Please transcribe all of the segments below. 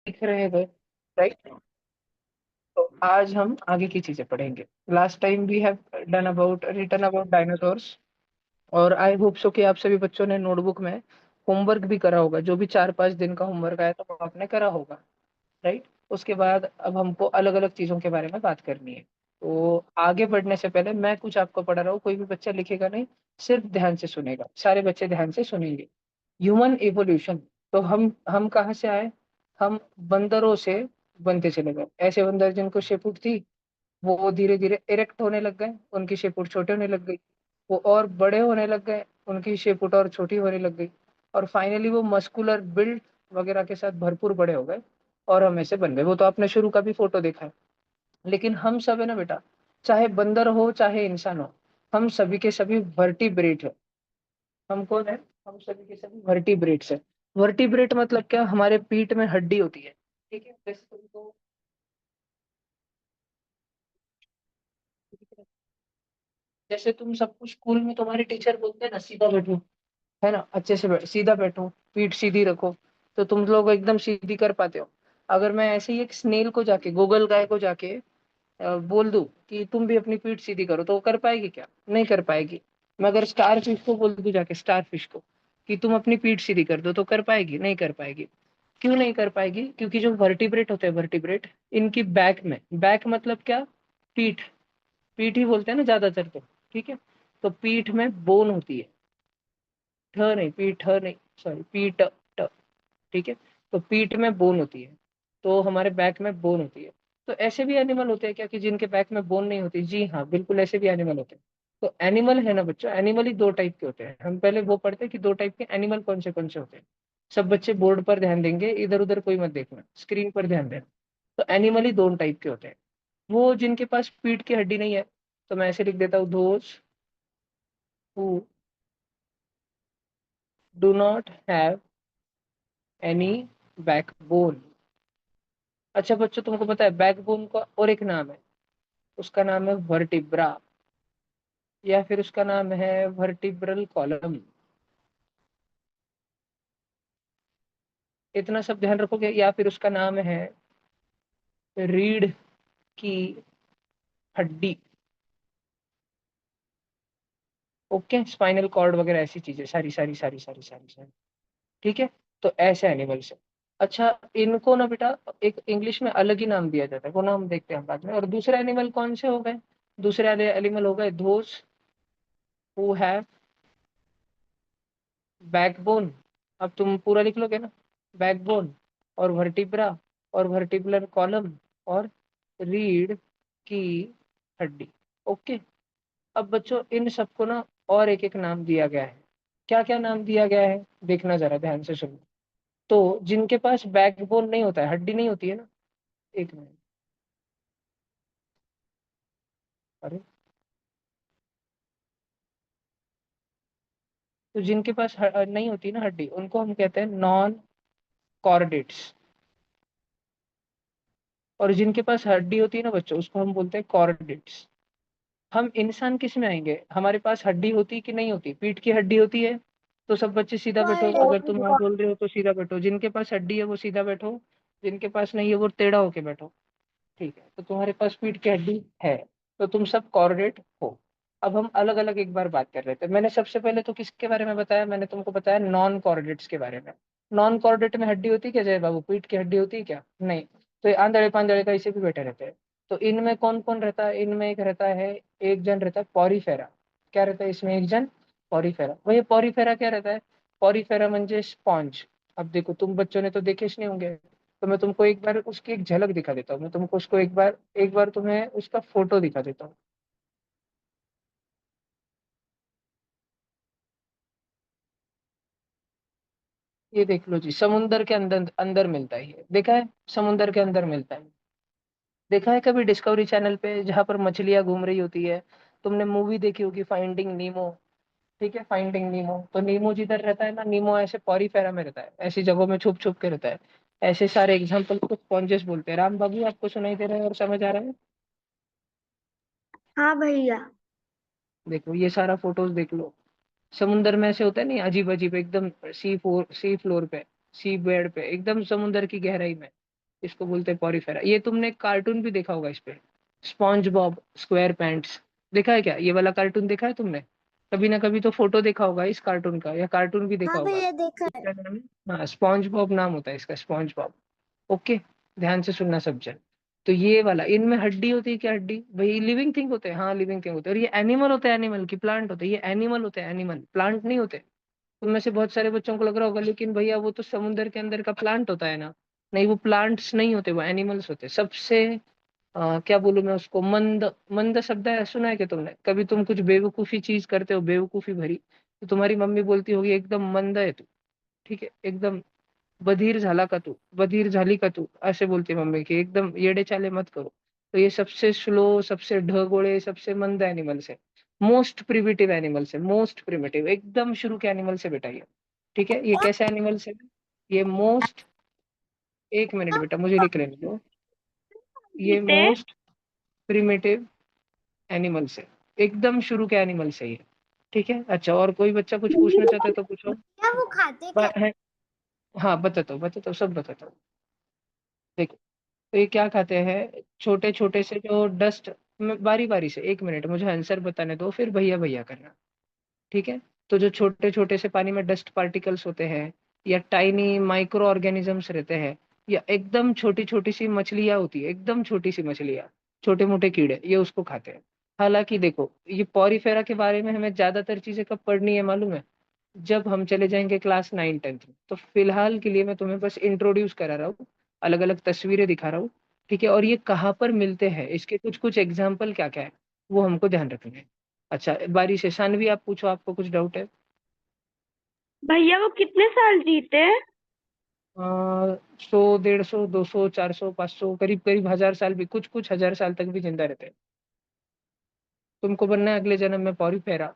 दिख रहे हैं, राइट। तो आज हम आगे की चीजें पढ़ेंगे। Last time we have done about written about dinosaurs. और आई होप सो कि आप सभी बच्चों ने नोटबुक में होमवर्क भी करा होगा। जो भी 4-5 दिन का होमवर्क आया तो वो आपने करा होगा, राइट। उसके बाद अब हमको अलग अलग चीजों के बारे में बात करनी है। तो आगे बढ़ने से पहले मैं कुछ आपको पढ़ा रहा हूँ, कोई भी बच्चा लिखेगा नहीं, सिर्फ ध्यान से सुनेगा। सारे बच्चे ध्यान से सुनेंगे। Human evolution. तो हम कहाँ से आए? हम बंदरों से बनते चले गए। ऐसे बंदर जिनको शेपूट थी, वो धीरे धीरे इरेक्ट होने लग गए, उनकी शेपूट छोटे होने लग गई। वो और बड़े होने लग गए, उनकी शेपूट और छोटी होने लग गई। और फाइनली वो मस्कुलर बिल्ड वगैरह के साथ भरपूर बड़े हो गए और हम ऐसे बन गए। वो तो आपने शुरू का भी फोटो देखा है। लेकिन हम सब है ना बेटा, चाहे बंदर हो चाहे इंसान हो, हम सभी के सभी वर्टिब्रेट है। हम कौन है? हम सभी के सभी वर्टिब्रेट्स है। वर्टिब्रेट मतलब क्या? हमारे पीठ में हड्डी होती है, ठीक है। जैसे तुमको, जैसे तुम सबको स्कूल में तुम्हारे टीचर बोलते हैं ना, सीधा बैठो, है ना, अच्छे से सीधा बैठो, पीठ सीधी रखो, तो तुम लोग एकदम सीधी कर पाते हो। अगर मैं ऐसे ही एक स्नेल को जाके, गोगल गाय को जाके बोल दूं कि तुम भी अपनी पीठ सीधी करो, तो वो कर पाएगी क्या? नहीं कर पाएगी। मैं अगर स्टार फिश को बोल दूं जाके, स्टार फिश को, कि तुम अपनी पीठ सीधी कर दो, तो कर पाएगी? नहीं कर पाएगी। क्यों नहीं कर पाएगी? क्योंकि जो वर्टिब्रेट होते हैं, वर्टिब्रेट, इनकी बैक में, बैक मतलब क्या? पीठ। पीठ ही बोलते हैं ना ज्यादातर तो, ठीक है। तो पीठ में बोन होती है। ठ नहीं, पीठ नहीं, सॉरी, पीठ, ट, ठीक है। तो पीठ में बोन होती है, तो हमारे बैक में बोन होती है। तो ऐसे भी एनिमल होते हैं क्या कि जिनके बैक में बोन नहीं होती? जी हाँ, बिल्कुल ऐसे भी एनिमल होते हैं। तो एनिमल है ना बच्चों, एनिमल ही दो टाइप के होते हैं। हम पहले वो पढ़ते हैं कि दो टाइप के एनिमल कौन से होते हैं। सब बच्चे बोर्ड पर ध्यान देंगे, इधर उधर कोई मत देखना, स्क्रीन पर ध्यान देना। तो एनिमल ही दो टाइप के होते हैं। वो जिनके पास पीठ की हड्डी नहीं है, तो मैं ऐसे लिख देता हूँ, those who do not have any backbone. अच्छा बच्चों, तुमको पता है बैकबोन का और एक नाम है? उसका नाम है वर्टिब्रा, या फिर उसका नाम है वर्टिब्रल कॉलम। इतना सब ध्यान रखोगे। या फिर उसका नाम है रीढ़ की हड्डी। ओके, स्पाइनल कॉर्ड वगैरह ऐसी चीजें, सारी सारी सारी सारी सारी सारी, ठीक है। तो ऐसे एनिमल्स है। अच्छा, इनको ना बेटा एक इंग्लिश में अलग ही नाम दिया जाता है, वो नाम देखते हैं हम बाद में। और दूसरे एनिमल कौन से हो गए? दूसरे एनिमल हो गए दोज हु हैव बैकबोन। अब तुम पूरा लिख लोगे ना, बैकबोन और वर्टिब्रा और वर्टिब्रल कॉलम और रीढ़ की हड्डी। ओके। अब बच्चों इन सबको ना और एक एक नाम दिया गया है। क्या क्या नाम दिया गया है? देखना जरा ध्यान से सुनो। तो जिनके पास बैकबोन नहीं होता है, हड्डी नहीं होती है ना, एक मिनट, अरे, तो जिनके पास नहीं होती ना हड्डी, उनको हम कहते हैं नॉन कॉर्डेट्स। और जिनके पास हड्डी होती है ना बच्चों, उसको हम बोलते हैं कॉर्डेट्स। हम इंसान किस में आएंगे? हमारे पास हड्डी होती कि नहीं होती? पीठ की हड्डी होती है। तो सब बच्चे सीधा बैठो, अगर तुम हाँ बोल रहे हो तो सीधा बैठो। जिनके पास हड्डी है वो सीधा बैठो, जिनके पास नहीं है वो टेढ़ा होके बैठो। ठीक है, तो तुम्हारे पास पीठ की हड्डी है, तो तुम सब कॉर्डेट हो। अब हम अलग अलग एक बार बात कर रहे थे। मैंने सबसे पहले तो किसके बारे में बताया? मैंने तुमको बताया नॉन कॉर्डेट्स के बारे में। नॉन कॉर्डेट में हड्डी होती है क्या जय बाबू? पीठ की हड्डी होती है क्या? नहीं। तो ये आंधळे पांधळे का इसे भी बैठे रहते हैं। तो इनमें कौन कौन रहता है? इनमें एक रहता है, एक जन रहता है पॉरीफेरा। क्या रहता है इसमें? एक जन पॉरीफेरा। वही पॉरीफेरा क्या रहता है? पॉरीफेरा म्हणजे स्पॉन्ज। अब देखो, तुम बच्चों ने तो देखे नहीं होंगे, तो मैं तुमको एक बार उसकी एक झलक दिखा देता हूँ। मैं तुमको उसको एक बार तुम्हें उसका फोटो दिखा देता हूँ। ये देख लो जी, समुंदर के अंदर अंदर मिलता है, ये देखा है? समुंदर के अंदर मिलता है। देखा है कभी डिस्कवरी चैनल पे जहाँ पर मछलियां घूम रही होती है? तुमने मूवी देखी होगी फाइंडिंग नीमो, ठीक है, फाइंडिंग नीमो। तो नीमो जिधर रहता है ना, नीमो ऐसे पॉरीफेरा में रहता है, ऐसी जगहों में छुप छुप के रहता है। ऐसे सारे एग्जाम्पल को स्पॉन्जेस बोलते हैं। राम बाबू, आपको सुनाई दे रहा है और समझ आ रहा है? हाँ भैया। देखो ये सारा फोटोज देख लो। समुंदर में ऐसे होता है नहीं, अजीब अजीब एकदम, सी फ्लोर पे, सी बेड पे, एकदम समुंदर की गहराई में। इसको बोलते हैं पॉरीफेरा। ये तुमने कार्टून भी देखा होगा इस पे, स्पॉन्ज बॉब स्क्वायर पैंट्स, देखा है क्या ये वाला कार्टून, देखा है तुमने? कभी ना कभी तो फोटो देखा होगा इस कार्टून का, या कार्टून भी देखा हाँ होगा। भैया देखा है। इसका नाम है, हाँ स्पॉन्ज बॉब नाम होता है इसका, स्पॉन्ज बॉब। ओके, ध्यान से सुनना सब जन। तो ये वाला, इनमें हड्डी होती है क्या, हड्डी भाई लिविंग थिंग होते हैं, हाँ लिविंग थिंग होते हैं। और ये एनिमल होते हैं, एनिमल की प्लांट होते हैं, ये एनिमल होते हैं, एनिमल प्लांट नहीं होते। उनमें से बहुत सारे बच्चों को लग रहा होगा लेकिन भैया वो तो समुद्र के अंदर का प्लांट होता है ना। नहीं, वो प्लांट्स नहीं होते, वो एनिमल्स होते हैं। सबसे क्या बोलूं मैं उसको, मंद, मंद शब्द है, सुना है क्या तुमने कभी? तुम कुछ बेवकूफी चीज करते हो, बेवकूफी भरी, तो तुम्हारी मम्मी बोलती होगी एकदम मंद है तू, ठीक है एकदम बधिर झाला का तू, बधिर झाली का तू, ऐसे बोलती है मम्मी की, एकदम येड़े चाले मत करो। तो ये सबसे स्लो, सबसे ढगोड़े, सबसे मंद एनिमल्स है, मोस्ट प्रिमिटिव एनिमल्स है, मोस्ट प्रिमिटिव, एकदम शुरू के एनिमल से बेटा ये। ठीक है, ये कैसे एनिमल्स है? ये मोस्ट, एक मिनट बेटा मुझे लिख लेने दो, ये जीते मोस्ट प्रिमिटिव एनिमल्स है, एकदम शुरू के एनिमल्स है ये। ठीक है, अच्छा और कोई बच्चा कुछ पूछना चाहता है तो पूछो। क्या वो खाते क्या? है, हाँ बताता हूँ सब बताता हूँ। देखो, तो ये क्या खाते हैं, छोटे छोटे से जो डस्ट, बारी बारी से, एक मिनट मुझे आंसर बताने दो फिर भैया भैया करना। ठीक है, तो जो छोटे छोटे से पानी में डस्ट पार्टिकल्स होते हैं, या टाइनी माइक्रो ऑर्गेनिजम्स रहते हैं, या एकदम छोटी छोटी सी मछलियां होती है, एकदम छोटी सी मछलियां, छोटे मोटे कीड़े, ये उसको खाते हैं। हालांकि देखो, ये पॉरीफेरा के बारे में हमें ज्यादातर चीजें कब पढ़नी है मालूम है? जब हम चले जाएंगे क्लास 9 10 में। तो फिलहाल के लिए मैं तुम्हें बस इंट्रोड्यूस करा रहा हूँ, अलग अलग तस्वीरें दिखा रहा हूँ। ठीक है, और ये कहाँ पर मिलते हैं, इसके कुछ कुछ एग्जाम्पल क्या क्या है, वो हमको ध्यान रखना है। अच्छा, बारी से शानवी आप पूछो, आपको कुछ डाउट है? भैया वो कितने साल जीते? 100 150 200 400 500, करीब करीब 1000 साल भी, कुछ कुछ 1000 साल तक भी जिंदा रहते हैं। तुमको बनना है अगले जन्म में पौरी फेरा,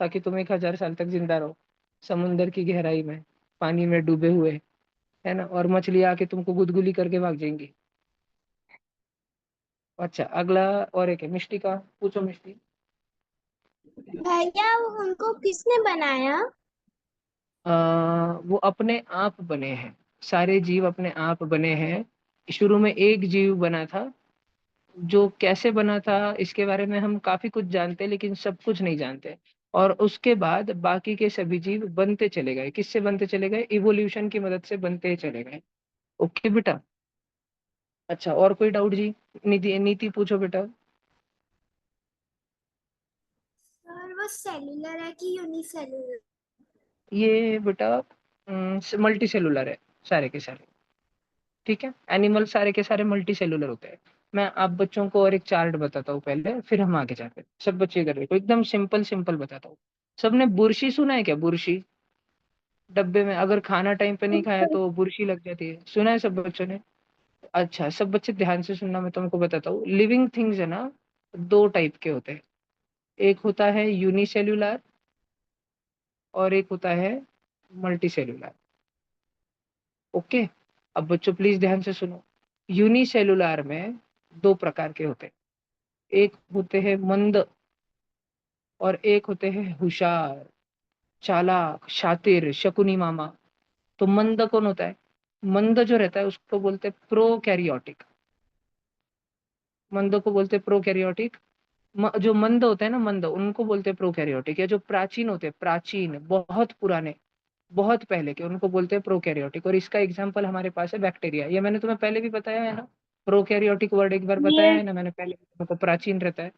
ताकि तुम 1000 साल तक जिंदा रहो, समुंदर की गहराई में, पानी में डूबे हुए, है ना, और मछली आके तुमको गुदगुली करके भाग जाएंगी। अच्छा, अगला और एक है मिष्टी का, पूछो मिष्टी। भैया वो उनको किसने बनाया? वो अपने आप बने हैं, सारे जीव अपने आप बने हैं। शुरू में एक जीव बना था, जो कैसे बना था इसके बारे में हम काफी कुछ जानते हैं लेकिन सब कुछ नहीं जानते। और उसके बाद बाकी के सभी जीव बनते चले गए, किससे बनते चले गए, इवोल्यूशन की मदद से बनते चले गए। ओके बेटा। अच्छा, और कोई डाउट जी? नीति, नीति पूछो बेटा। सर वो सेलुलर है कि यूनिसेलुलर? ये बेटा मल्टी सेलुलर है, सारे के सारे। ठीक है, एनिमल सारे के सारे मल्टी सेलुलर होते हैं। मैं आप बच्चों को और एक चार्ट बताता हूँ पहले, फिर हम आगे जाते हैं। सब बच्चे इधर देखो, एकदम सिंपल सिंपल बताता हूँ। सबने बुर्शी सुना है क्या, बुर्शी? डब्बे में अगर खाना टाइम पे नहीं खाया तो बुर्शी लग जाती है, सुना है सब बच्चों ने? अच्छा, सब बच्चे ध्यान से सुनना, मैं तुमको बताता हूँ। लिविंग थिंग्स है ना, दो टाइप के होते हैं। एक होता है यूनिसेल्युलर, और एक होता है मल्टी सेलुलर। ओके, अब बच्चों प्लीज ध्यान से सुनो। यूनिसेलुलर में दो प्रकार के होते हैं, एक होते हैं मंद, और एक होते हैं होशियार, चालाक, शातिर, शकुनी मामा। तो मंद कौन होता है? मंद जो रहता है उसको बोलते हैं प्रोकैरियोटिक, मंद को बोलते हैं प्रोकैरियोटिक। जो मंद होते हैं ना, मंद, उनको बोलते हैं प्रोकैरियोटिक। या जो प्राचीन होते हैं, प्राचीन बहुत पुराने, बहुत पहले के, उनको बोलते हैं प्रोकैरियोटिक। और इसका एग्जांपल हमारे पास है बैक्टीरिया, ये मैंने तुम्हें पहले भी बताया है ना, प्रोकैरियोटिक वर्ड एक बार बताया ये है ना मैंने पहले, मतलब प्राचीन रहता है,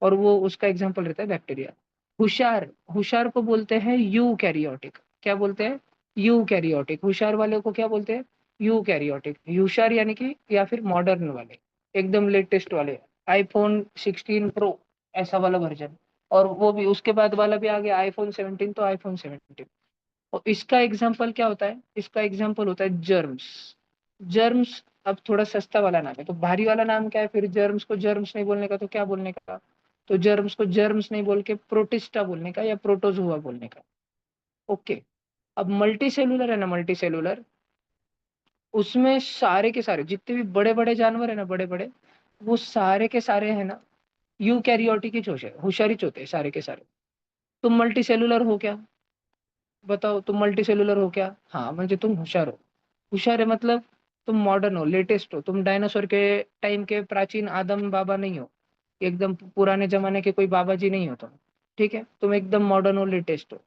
और वो उसका एग्जांपल रहता है बैक्टीरिया। होशियार, होशियार को बोलते हैं यू कैरियोटिक। क्या बोलते हैं? You karyotic. होशियार वाले को क्या बोलते हैं? You karyotic. होशियार यानी कि, या फिर मॉडर्न वाले, एकदम लेटेस्ट वाले, iPhone 16 Pro, ऐसा वाला वर्जन। और वो भी उसके बाद वाला भी आ गया iPhone 17, तो iPhone 17। और इसका एग्जाम्पल क्या होता है? इसका एग्जाम्पल होता है जर्म्स। जर्म्स अब थोड़ा सस्ता वाला नाम है, तो भारी वाला नाम क्या है फिर? जर्म्स को जर्म्स नहीं बोलने का तो क्या बोलने का? तो जर्म्स को जर्म्स नहीं बोल के प्रोटिस्टा बोलने का, या प्रोटोजुआ बोलने का। ओके, अब मल्टी सेलुलर है ना, मल्टी सेलुलर, उसमें सारे के सारे जितने भी बड़े बड़े जानवर है ना, बड़े बड़े, वो सारे के सारे है ना यूकैरियोटिक ही चोचे, होशियारी होते हैं सारे के सारे। तुम मल्टी सेलुलर हो क्या? बताओ, तुम मल्टी सेलुलर हो क्या? हाँ, म्हणजे तुम होशियार हो। होशियार है मतलब तुम मॉडर्न हो, लेटेस्ट हो, तुम डायनासोर के टाइम के प्राचीन आदम बाबा नहीं हो, एकदम पुराने जमाने के कोई बाबा जी नहीं हो तुम। ठीक है, तुम एकदम मॉडर्न हो, लेटेस्ट हो।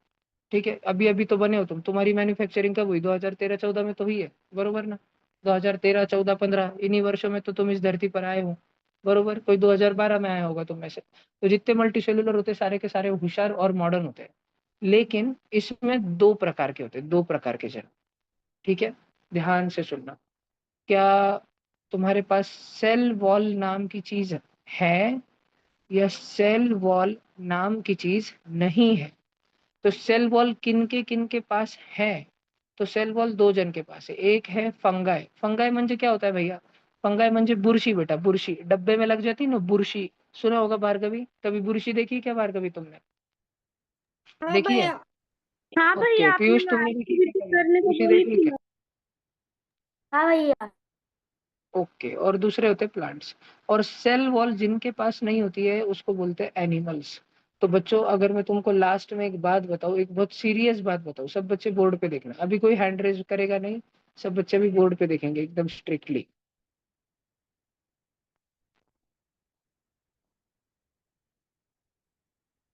ठीक है, अभी अभी तो बने हो तुम, तुम्हारी मैन्युफैक्चरिंग कब हुई? 2013-14 में तो हुई है, बरोबर ना? 2013, 14, 15 इन्हीं वर्षों में तो तुम इस धरती पर आए हो, बरोबर? कोई 2012 में आया होगा तुम में से। तो जितने मल्टी सेलुलर होते हैं, सारे के सारे होशियार और मॉडर्न होते हैं। लेकिन इसमें दो प्रकार के होते हैं, दो प्रकार के जन। ठीक है, ध्यान से सुनना। क्या तुम्हारे पास सेल वॉल नाम की चीज है, या सेल वॉल नाम की चीज नहीं है? तो सेल वॉल किन के पास है? तो सेल वॉल दो जन के पास है। एक है फंगाई। फंगाई म्हणजे क्या होता है भैया? फंगाई म्हणजे बुरशी बेटा, बुरशी डब्बे में लग जाती है ना, बुरशी। सुना होगा भार्गवी, कभी बुरशी देखी है क्या भार्गवी तुमने? हाँ देखी है? भैया। हाँ ओके, भैया, आपने पीयूष तुमने लाइट देखी भी क्या ठीक कभी करने को बुरशी बोली देखी थी क्या? ना। हाँ भैया। ओके, और दूसरे होते हैं प्लांट्स। और सेल वॉल जिनके पास नहीं होती है उसको बोलते हैं एनिमल्स। तो बच्चों, अगर मैं तुमको लास्ट में एक बात बताऊं, एक बहुत सीरियस बात बताऊं, सब बच्चे बोर्ड पे देखना, अभी कोई हैंड रेज करेगा नहीं, सब बच्चे भी बोर्ड पे देखेंगे एकदम स्ट्रिक्टली।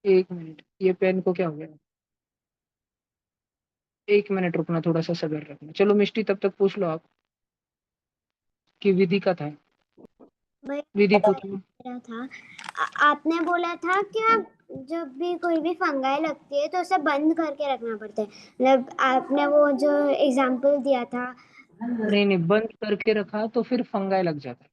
1 मिनट, ये पेन को क्या हो गया? 1 मिनट रुकना, थोड़ा सा सब्र रखना। चलो मिष्टी, तब तक पूछ लो आप कि विधि का था, भैया विधि बता पूछो। रहा था, आपने बोला था कि आप जब भी कोई भी फंगाई लगती है तो उसे बंद करके रखना पड़ता है, मतलब आपने वो जो एग्जांपल दिया था। नहीं नहीं, बंद करके रखा तो फिर फंगाई लग जाता है।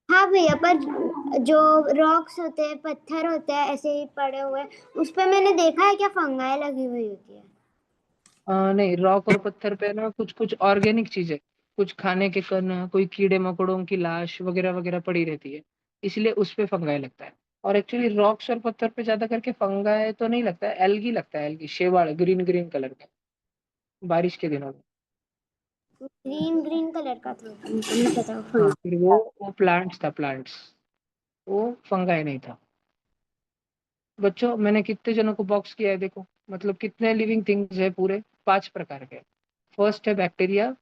हाँ भैया, पर जो रॉक्स होते हैं, पत्थर होते हैं ऐसे ही पड़े हुए, उस पे मैंने देखा है क्या फंगाई लगी हुई होती है। नहीं, रॉक और पत्थर पे ना कुछ कुछ ऑर्गेनिक चीजें, कुछ खाने के कण, कोई कीड़े मकोड़ों की लाश वगैरह वगैरह पड़ी रहती है, इसलिए उस पे फंगाई लगता है। और एक्चुअली रॉक्स और पत्थर पे ज्यादा करके फंगाई तो नहीं लगता है, एल्गी लगता है, एल्गी, शेवाड़, ग्रीन ग्रीन कलर का, बारिश के दिनों में। ग्रीन ग्रीन कलर का था, मुझे नहीं पता हाँ, फंगाई। फिर वो प्लांट्स था, प्लांट्स, वो फंगाई नहीं था। बच्चों, मैंने कितने जनों को बॉक्स किया है देखो, मतलब कितने लिविंग थिंग्स है पूरे, 5 प्रकार के। फर्स्ट है बैक्टीरिया,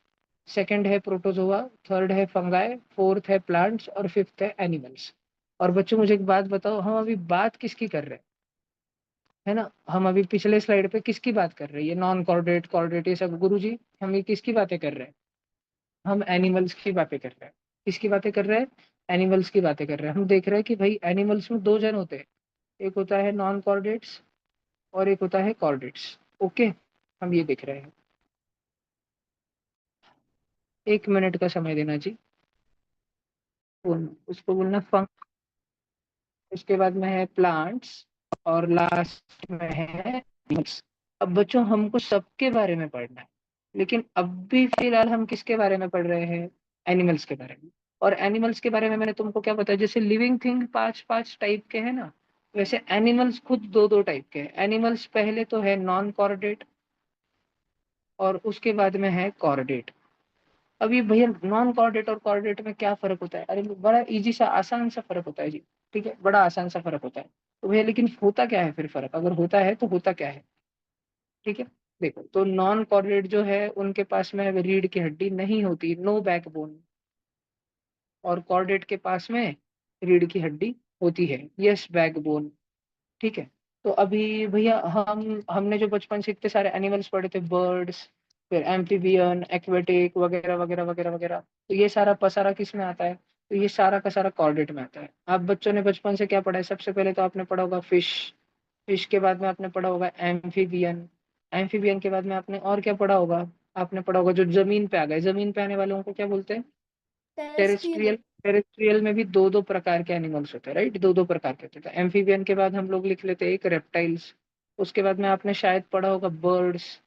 सेकंड है प्रोटोजोआ, थर्ड है फंगाई, फोर्थ है प्लांट्स, और फिफ्थ है एनिमल्स। और बच्चों, मुझे एक बात बताओ, हम अभी बात किसकी कर रहे हैं? है ना, हम अभी पिछले स्लाइड पे किसकी बात कर रहे हैं? ये नॉन कॉर्डेट, कॉर्डेट, ये सब गुरुजी, हम ये किसकी बातें कर रहे हैं? हम एनिमल्स की बातें कर रहे हैं। किसकी बातें कर रहे हैं? एनिमल्स की बातें कर रहे हैं। हम देख रहे हैं कि भाई एनिमल्स में दो जन होते हैं, एक होता है नॉन कॉर्डेट्स और एक होता है कॉर्डेट्स। ओके, हम ये देख रहे हैं। 1 मिनट का समय देना जी। उसको बोलना फंग, उसके बाद में है प्लांट्स, और लास्ट में है animals। अब बच्चों, हमको सबके बारे में पढ़ना है, लेकिन अब भी फिलहाल हम किसके बारे में पढ़ रहे हैं? एनिमल्स के बारे में। और एनिमल्स के बारे में मैंने तुमको क्या बताया, जैसे लिविंग थिंग पांच पांच टाइप के हैं ना, वैसे एनिमल्स खुद दो दो टाइप के हैं। एनिमल्स पहले तो है नॉन कॉर्डेट, और उसके बाद में है कॉर्डेट। अब ये भैया, नॉन कॉर्डेट और कॉर्डेट में क्या फर्क होता है? अरे बड़ा इजी सा, आसान सा फर्क होता है जी। ठीक है, बड़ा आसान सा फर्क होता है। तो भैया, लेकिन होता क्या है फिर फर्क, अगर होता है तो होता क्या है? ठीक है, देखो, तो नॉन कॉर्डेट जो है उनके पास में रीढ़ की हड्डी नहीं होती, नो बैकबोन। और कॉर्डेट के पास में रीढ़ की हड्डी होती है, यस, बैकबोन। ठीक है। तो अभी भैया, हमने जो बचपन से इतने सारे एनिमल्स पढ़े थे, बर्ड्स, फिर एम्फीबियन, एक्वेटिक वगैरह वगैरह वगैरह वगैरह, तो ये सारा पसारा किस में आता है? तो ये सारा का सारा कॉर्डेट में आता है। आप बच्चों ने बचपन से क्या पढ़ा है? सबसे पहले तो आपने पढ़ा होगा फिश, फिश के बाद में आपने पढ़ा होगा एम्फीबियन, एम्फीबियन के बाद में आपने और क्या पढ़ा होगा? आपने पढ़ा होगा जो जमीन पे आ गए, जमीन पे आने वालों को क्या बोलते हैं? टेरेस्ट्रियल। टेरेस्ट्रियल। टेरेस्ट्रियल में भी दो दो प्रकार के एनिमल्स होते हैं, राइट, दो दो प्रकार के होते हैं। एम्फीबियन के बाद हम लोग लिख लेते हैं एक रेप्टाइल्स। उसके बाद में आपने शायद पढ़ा होगा बर्ड्स।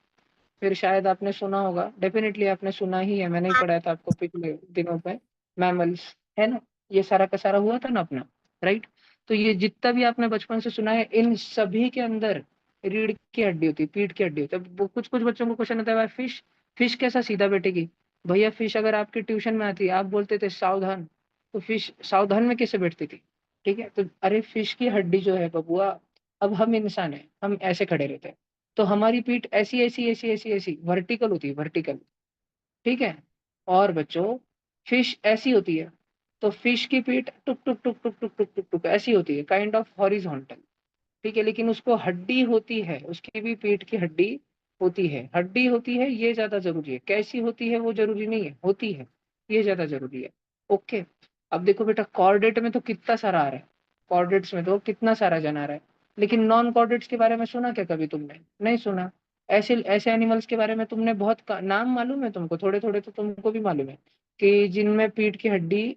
फिर शायद आपने सुना होगा, डेफिनेटली आपने सुना ही है, मैंने ही पढ़ाया था आपको पिछले दिनों पे, मैमल्स, है ना? ये सारा का सारा हुआ था ना अपना, राइट? तो ये जितना भी आपने बचपन से सुना है, इन सभी के अंदर रीढ़ की हड्डी होती है, पीठ की हड्डी होती है। अब कुछ कुछ बच्चों को क्वेश्चन होता है, भाई फिश, फिश कैसा सीधा बैठेगी? भैया, फिश अगर आपके ट्यूशन में आती, आप बोलते थे सावधान, तो फिश सावधान में कैसे बैठती थी? ठीक है, तो अरे फिश की हड्डी जो है बबुआ, अब हम इंसान है, हम ऐसे खड़े रहते हैं, तो हमारी पीठ ऐसी ऐसी ऐसी ऐसी ऐसी वर्टिकल होती है, वर्टिकल। ठीक है। और बच्चों, फिश ऐसी होती है, तो फिश की पीठ टुक टुक टुक टुक टुक टुक टुक टुक ऐसी होती है, काइंड ऑफ हॉरिजॉन्टल। ठीक है, लेकिन उसको हड्डी होती है, उसकी भी पीठ की हड्डी होती है, हड्डी होती है, ये ज्यादा जरूरी है। कैसी होती है वो जरूरी नहीं है, होती है, ये ज्यादा जरूरी है। ओके। अब देखो बेटा, कॉर्डेट में तो कितना सारा आ रहा है, कॉर्डेट्स में तो कितना सारा जन आ रहा है, लेकिन नॉन कॉर्डेट्स के बारे में सुना क्या कभी तुमने? नहीं सुना। ऐसे ऐसे एनिमल्स के बारे में तुमने बहुत नाम मालूम है तुमको, थोड़े थोड़े तो तुमको भी मालूम है, कि जिनमें पीठ की हड्डी,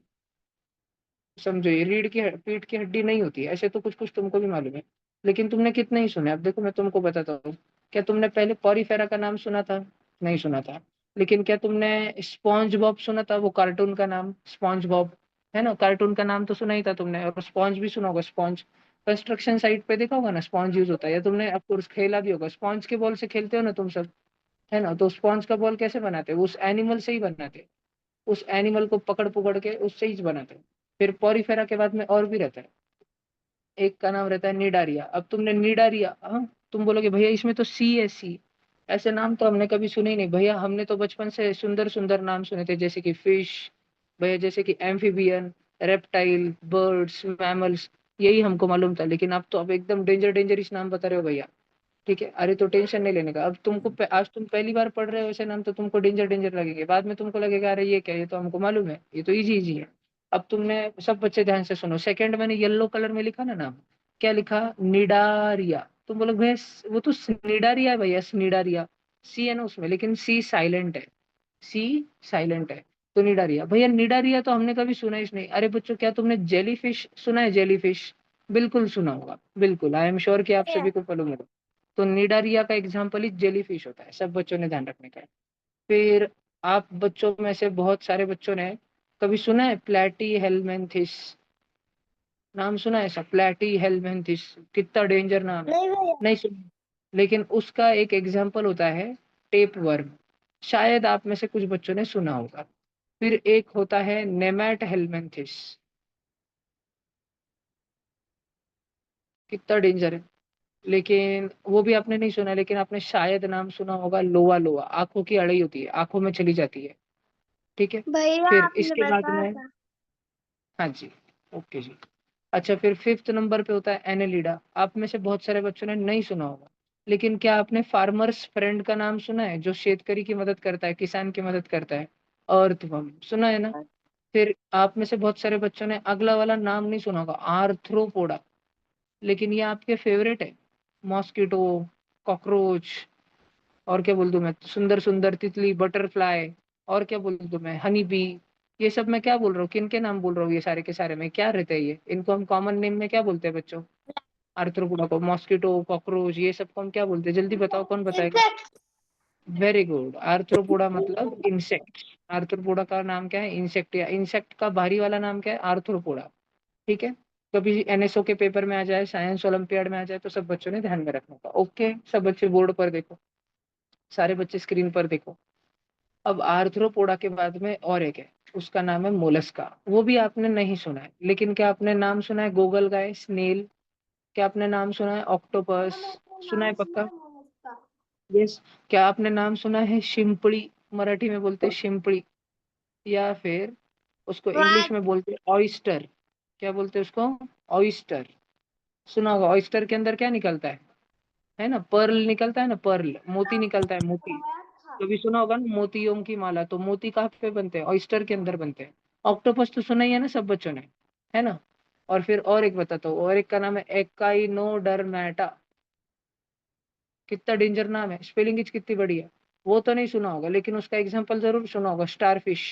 समझो ये रीढ़ की पीठ की हड्डी नहीं होती है, ऐसे तो कुछ कुछ तुमको भी मालूम है, लेकिन तुमने कितने ही सुने। अब देखो मैं तुमको बताता हूँ, क्या तुमने पहले पॉरीफेरा का नाम सुना था? नहीं सुना था। लेकिन क्या तुमने स्पॉन्ज बॉब सुना था, वो कार्टून का नाम स्पॉन्ज बॉब, है ना, कार्टून का नाम तो सुना ही था तुमने। और स्पॉन्ज भी सुना होगा, स्पॉन्ज कंस्ट्रक्शन साइट पे देखा होगा ना, स्पॉन्ज यूज होता है, या तुमने ऑफकोर्स खेला भी होगा, स्पॉन्ज के बॉल से खेलते हो ना तुम सब, है ना। तो स्पॉन्ज का बॉल कैसे बनाते हैं? उस एनिमल से ही बनाते हैं, उस एनिमल को पकड़ पकड़ के उससे ही बनाते हैं। फिर पॉरीफेरा के बाद में और भी रहता है, एक का नाम रहता है निडारिया। अब तुमने निडारिया, हाँ, तुम बोलोगे भैया इसमें तो सी है, सी, ऐसे नाम तो हमने कभी सुने ही नहीं भैया। हमने तो बचपन से सुंदर सुंदर नाम सुने थे, जैसे कि फिश, भैया जैसे कि एम्फीबियन, रेप्टाइल, बर्ड्स, मैमल्स, यही हमको मालूम था। लेकिन अब तो अब एकदम डेंजर डेंजरिस नाम बता रहे हो भैया। ठीक है, अरे तो टेंशन नहीं लेने का। अब तुमको आज तुम पहली बार पढ़ रहे हो ऐसे नाम, तो तुमको डेंजर डेंजर लगेंगे, बाद में तुमको लगेगा अरे ये क्या, ये तो हमको मालूम है, ये तो इजी इजी है। अब तुमने, सब बच्चे ध्यान से सुनो, सेकंड मैंने येलो कलर में लिखा ना नाम, क्या लिखा? निडारिया। तुम बोलो भैया वो तो स्निडारिया है भैया, स्निडारिया, सी है ना उसमें, लेकिन सी साइलेंट है, सी साइलेंट है। तो निडारिया भैया, निडारिया तो हमने कभी सुना ही नहीं। अरे बच्चों, क्या तुमने जेलीफिश सुना है? जेलीफिश बिल्कुल सुना होगा, बिल्कुल, आई एम श्योर कि आप सभी को मालूम होगा। तो निडारिया का एग्जाम्पल ही जेलीफिश होता है, सब बच्चों ने ध्यान रखने का है। फिर आप बच्चों में से बहुत सारे बच्चों ने कभी सुना है प्लेटी हेलमेंथिस? नाम सुना है ऐसा, प्लेटी हेलमेंथिस? कितना डेंजर नाम है। नहीं भैया। नहीं सुना, लेकिन उसका एक एग्जाम्पल होता है टेप वर्म, शायद आप में से कुछ बच्चों ने सुना होगा। फिर एक होता है नेमैट हेलमेंथिस, कितना डेंजर है, लेकिन वो भी आपने नहीं सुना, लेकिन आपने शायद नाम सुना होगा लोआ लोआ, आंखों की अड़ई होती है, आंखों में चली जाती है। ठीक है। भैया फिर आपने इसके बाद बताया में, था। हाँ जी, ओके जी। अच्छा, फिर फिफ्थ नंबर पे होता है एनेलिडा। आप में से बहुत सारे बच्चों ने नहीं सुना होगा, लेकिन क्या आपने फार्मर्स फ्रेंड का नाम सुना है, जो शेतकरी की मदद करता है, किसान की मदद करता है? अर्थवर्म सुना है ना। फिर आप में से बहुत सारे बच्चों ने अगला वाला नाम नहीं सुना होगा, आर्थ्रोपोडा, लेकिन ये आपके फेवरेट है, मॉस्किटो, कॉकरोच, और क्या बोल दूं मैं, सुंदर सुंदर तितली, बटरफ्लाई, और क्या बोल दूं मैं, हनी बी। ये सब मैं क्या बोल रहा हूँ, किन के नाम बोल रहा हूँ, ये सारे के सारे में क्या रहते हैं ये, इनको हम कॉमन नेम में क्या बोलते हैं बच्चों? आर्थ्रोपोडा को, मॉस्किटो, कॉकरोच, ये सब को हम क्या बोलते हैं? जल्दी बताओ, कौन बताएगा? इंसेक्ट। वेरी गुड, आर्थ्रोपोडा मतलब इंसेक्ट। आर्थ्रोपोडा का नाम क्या है? इंसेक्ट, या इंसेक्ट का बाहरी वाला नाम क्या है? आर्थ्रोपोडा। ठीक है। कभी एनएसओ के पेपर में आ जाए, साइंस ओलंपियाड में आ जाए, तो सब बच्चों ने ध्यान में रखने का। ओके, सब बच्चे बोर्ड पर देखो, सारे बच्चे स्क्रीन पर देखो। अब आर्थ्रोपोडा के बाद में और एक है, उसका नाम है मोलस्का। वो भी आपने नहीं सुना है, लेकिन क्या आपने नाम सुना है गोगल गाय, स्नेल? क्या आपने नाम सुना है ऑक्टोपस? सुना है पक्का? यस। क्या आपने नाम सुना है शिंपड़ी? मराठी में बोलते हैं शिंपड़ी, या फिर उसको इंग्लिश व्हाट? में बोलते हैं ऑयस्टर। क्या बोलते हैं उसको? ऑयस्टर। सुना होगा, ऑयस्टर के अंदर क्या निकलता है ना, पर्ल निकलता है ना, पर्ल, मोती निकलता है, मोती। कभी सुना होगा ना मोतियों की माला, तो मोती कहाँ पे बनते हैं? ऑयस्टर के अंदर बनते हैं। ऑक्टोपस तो सुना ही है ना सब बच्चों ने, है ना। और फिर और एक बताता हूँ, और एक का नाम है एकाइनोडर्मेटा। कितना डेंजर नाम है, स्पेलिंग इच कितनी बड़ी है। वो तो नहीं सुना होगा, लेकिन उसका एग्जाम्पल जरूर सुना होगा, स्टारफिश।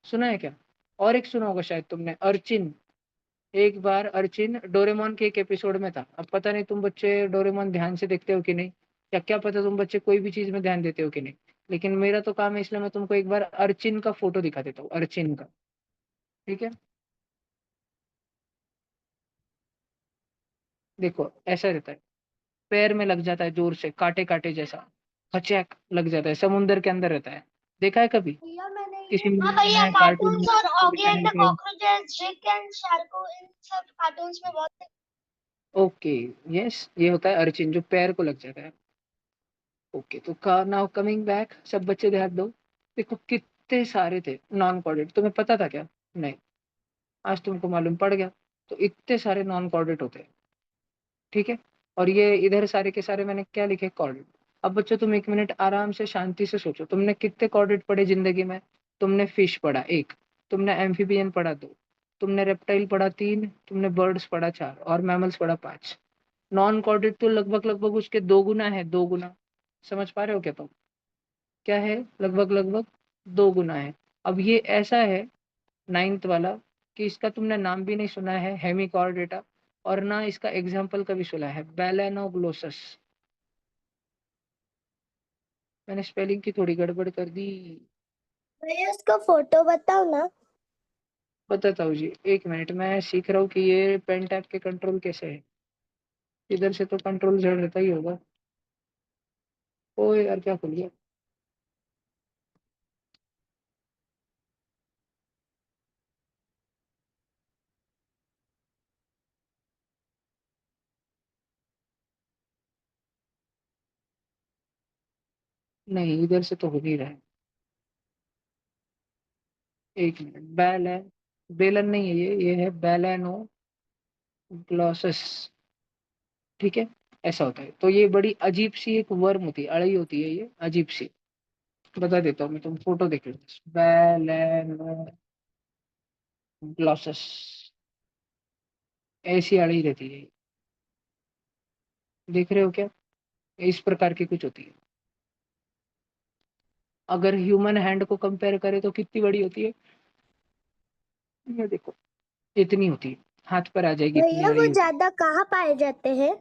सुना है क्या? और एक सुना होगा शायद तुमने, अर्चिन। एक बार अर्चिन डोरेमोन के एक एपिसोड में था। अब पता नहीं तुम बच्चे डोरेमोन ध्यान से देखते हो कि नहीं, या क्या पता तुम बच्चे कोई भी चीज में ध्यान देते हो कि नहीं, लेकिन मेरा तो काम है, इसलिए मैं तुमको एक बार अर्चिन का फोटो दिखा देता हूँ, अर्चिन का। ठीक है, देखो ऐसा रहता है, पैर में लग जाता है जोर से, कांटे कांटे जैसा, खचैक लग जाता है, समुंदर के अंदर रहता है। देखा है कभी भैया मैंने ये किसी हाँ मूवी भैया में, कार्टून कार्टून्स और में, Oggy and channel the pay? Cockroaches, जिक एंड शार्को, इन सब कार्टून्स में बहुत। ओके, यस, ये होता है अर्चिन, जो पैर को लग जाता है। ओके, तो नाउ कमिंग बैक, सब बच्चे ध्यान दो। देखो इतने सारे थे नॉन कॉर्डेट। तुम्हें पता था क्या? नहीं, आज तुमको मालूम पड़ गया। तो इतने सारे नॉन कॉर्डेट होते हैं, ठीक है। और ये इधर सारे के सारे मैंने क्या लिखे? कॉर्डेट। अब बच्चों तुम एक मिनट आराम से शांति से सोचो, तुमने कितने कॉर्डेट पढ़े जिंदगी में? तुमने फिश पढ़ा एक, तुमने एम्फीबियन पढ़ा दो, तुमने रेप्टाइल पढ़ा तीन, तुमने बर्ड्स पढ़ा चार, और मैमल्स पढ़ा पांच। नॉन कॉर्डेट तो लगभग लगभग उसके दो गुना है, दो गुना। समझ पा रहे हो क्या तुम? क्या है? लगभग लगभग दो गुना है। अब ये ऐसा है नाइन्थ वाला कि इसका तुमने नाम भी नहीं सुना है, हेमिकॉर्डेटा, और ना इसका एग्जाम्पल कभी सुना है, बैलेनोग्लोसस। मैंने स्पेलिंग की थोड़ी गड़बड़ कर दी। भैया उसका फोटो बताओ ना। बताता हूँ जी, एक मिनट, मैं सीख रहा हूँ कि ये पेन टैप के कंट्रोल कैसे है। इधर से तो कंट्रोल जड़ रहता ही होगा। ओ यार, क्या खुल गया? नहीं, इधर से तो हो नहीं रहा है। एक मिनट, बैल है, बेलन नहीं है, ये है बैलेनो ग्लॉसस, ठीक है। ऐसा होता है। तो ये बड़ी अजीब सी एक वर्म होती है, अड़ई होती है ये अजीब सी। बता देता हूँ मैं, तुम फोटो देख लो। बैलेनोग्लॉसस, ऐसी अड़ी रहती है। देख रहे हो क्या? इस प्रकार की कुछ होती है। अगर ह्यूमन हैंड को कंपेयर करें तो कितनी बड़ी होती है? ये देखो, इतनी होती है, हाथ पर आ जाएगी, इतनी भैया वो अड़ी होती है। ज्यादा कहाँ पाए जाते हैं?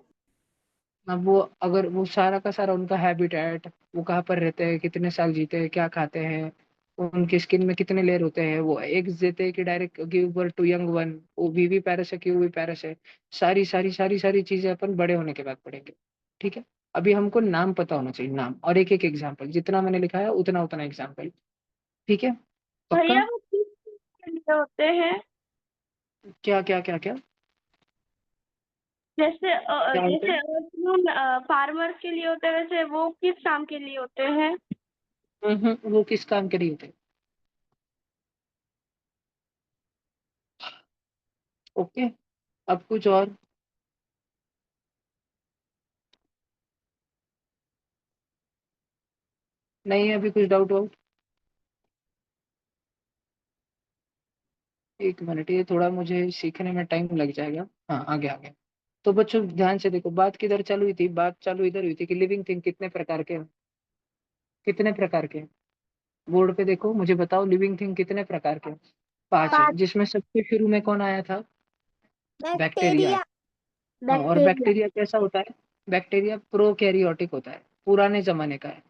अब वो, अगर वो सारा का सारा उनका हैबिटेट, वो कहाँ पर रहते हैं, कितने साल जीते हैं, क्या खाते हैं, उनकी स्किन में कितने लेयर होते हैं, वो एग्स देते हैं कि direct give birth to young one, वो वीवी पैरस है कि ओवी पैरस है, सारी सारी सारी सारी चीजें अपन बड़े होने के बाद पढ़ेंगे, ठीक है। अभी हमको नाम पता होना चाहिए, नाम, और एक एक एग्जाम्पल, जितना मैंने लिखा है उतना उतना एग्जाम्पल, ठीक है। पक्का? भैया वो किस चीज के लिए होते हैं? क्या क्या क्या क्या जैसे क्या होता है? जैसे फार्मर के लिए होते हैं, वैसे वो किस काम के लिए होते हैं? वो किस काम के लिए होते हैं? ओके, अब कुछ और? नहीं है अभी कुछ डाउट वाउट? एक मिनट, ये थोड़ा मुझे सीखने में टाइम लग जाएगा। हाँ, आगे आगे। तो बच्चों ध्यान से देखो, बात किधर चालू हुई थी? बात चालू इधर हुई थी कि लिविंग थिंग कितने प्रकार के हैं? कितने प्रकार के हैं? बोर्ड पे देखो, मुझे बताओ लिविंग थिंग कितने प्रकार के हैं? पांच है, जिसमें सबसे शुरू में कौन आया था? बैक्टीरिया आया। बैक्टीरिया। हाँ, और बैक्टीरिया। बैक्टीरिया कैसा होता है? बैक्टीरिया प्रोकैरियोटिक होता है, पुराने जमाने का है।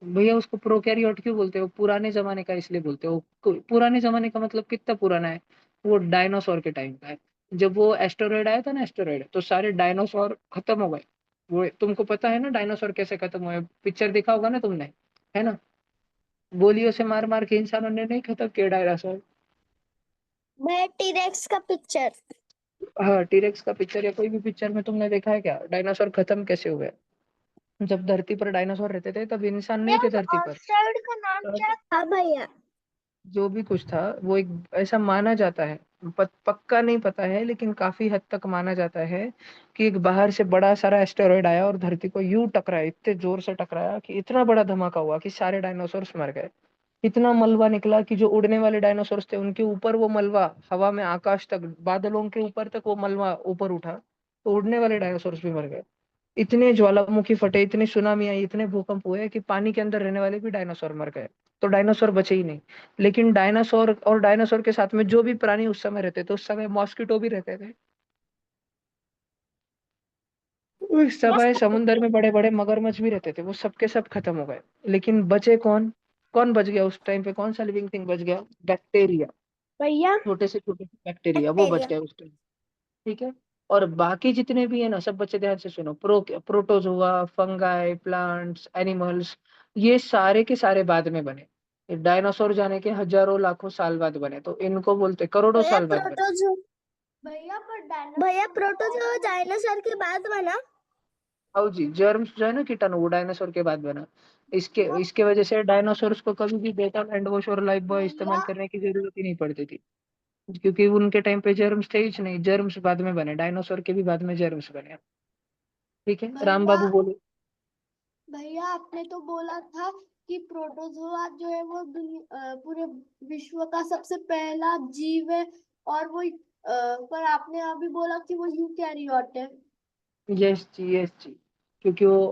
भैया उसको प्रोकैरियोट क्यों बोलते हो? पुराने जमाने का इसलिए बोलते हो। पुराने जमाने का मतलब कितना पुराना है? वो डायनासोर के टाइम का है। जब वो एस्टेरॉयड आया था ना, एस्टेरॉयड, तो सारे डायनासोर खत्म हो गए। वो तुमको पता है ना डायनासोर कैसे खत्म हुए? पिक्चर देखा होगा ना तुमने, है ना? गोलियों से मार मार के इंसानों ने नहीं खत्म किया डायनासोर। मैं टीरेक्स का पिक्चर। हाँ, टीरेक्स का पिक्चर या कोई भी पिक्चर में तुमने देखा है क्या डायनासोर खत्म कैसे हुए? जब धरती पर डायनासोर रहते थे तब इंसान नहीं थे धरती पर। ऑक्साइड का नाम क्या? हाँ भैया। जो भी कुछ था वो एक, ऐसा माना जाता है, पक्का नहीं पता है लेकिन काफी हद तक माना जाता है कि एक बाहर से बड़ा सारा एस्टेरॉयड आया और धरती को यूं टकराया, इतने जोर से टकराया कि इतना बड़ा धमाका हुआ कि सारे डायनासोर्स मर गए। इतना मलबा निकला कि जो उड़ने वाले डायनासोर्स थे उनके ऊपर वो मलबा हवा में, आकाश तक, बादलों के ऊपर तक वो मलबा ऊपर उठा, तो उड़ने वाले डायनासोर्स भी मर गए। इतने ज्वालामुखी फटे, इतने सुनामी आई, इतने भूकंप हुए कि पानी के अंदर रहने वाले भी डायनासोर मर गए। तो डायनासोर बचे ही नहीं। लेकिन डायनासोर और डायनासोर के साथ में जो भी प्राणी उस समय रहते थे, उस समय मॉस्किटो भी रहते थे। उस समय समुंदर में बड़े बड़े मगरमच्छ भी रहते थे, वो सबके सब खत्म हो गए। लेकिन बचे कौन? कौन बच गया उस टाइम पे? कौन सा लिविंग थिंग बच गया? बैक्टीरिया। भैया। छोटे से बैक्टीरिया वो बच बैक्टीरिया। गए उस टाइम, ठीक है। और बाकी जितने भी है ना सब बच्चे, ध्यान से सुनो, प्रोटोजोआ, फंगाई, प्लांट्स, एनिमल्स, ये सारे के सारे बाद में बने। ये डायनासोर जाने के हजारों लाखों साल बाद बने, तो इनको बोलते करोड़ों भैया साल बाद बने। प्रोटोजो। भैया प्रोटोजो डायनासोर के बाद बना। आओ जी, जर्म्स जो है ना, कीटाणु, वो डायनासोर के बाद बना। इसके इसके वजह से डायनासोर्स को कभी भी डेटा हैंडवॉश और लाइफ बॉय इस्तेमाल भैया करने की जरूरत ही नहीं पड़ती थी, क्योंकि उनके टाइम पे जर्म्स थे ही नहीं, जर्म्स बाद में बने, डायनासोर के भी बाद में जर्म्स बने। ठीक है, राम भैया बाबू बोलो। भैया आपने तो बोला था कि प्रोटोजोआ जो है वो पूरे विश्व का सबसे पहला जीव है, और वो पर आपने अभी बोला कि वो यूकैरियोट है। यस जी, यस जी, क्योंकि वो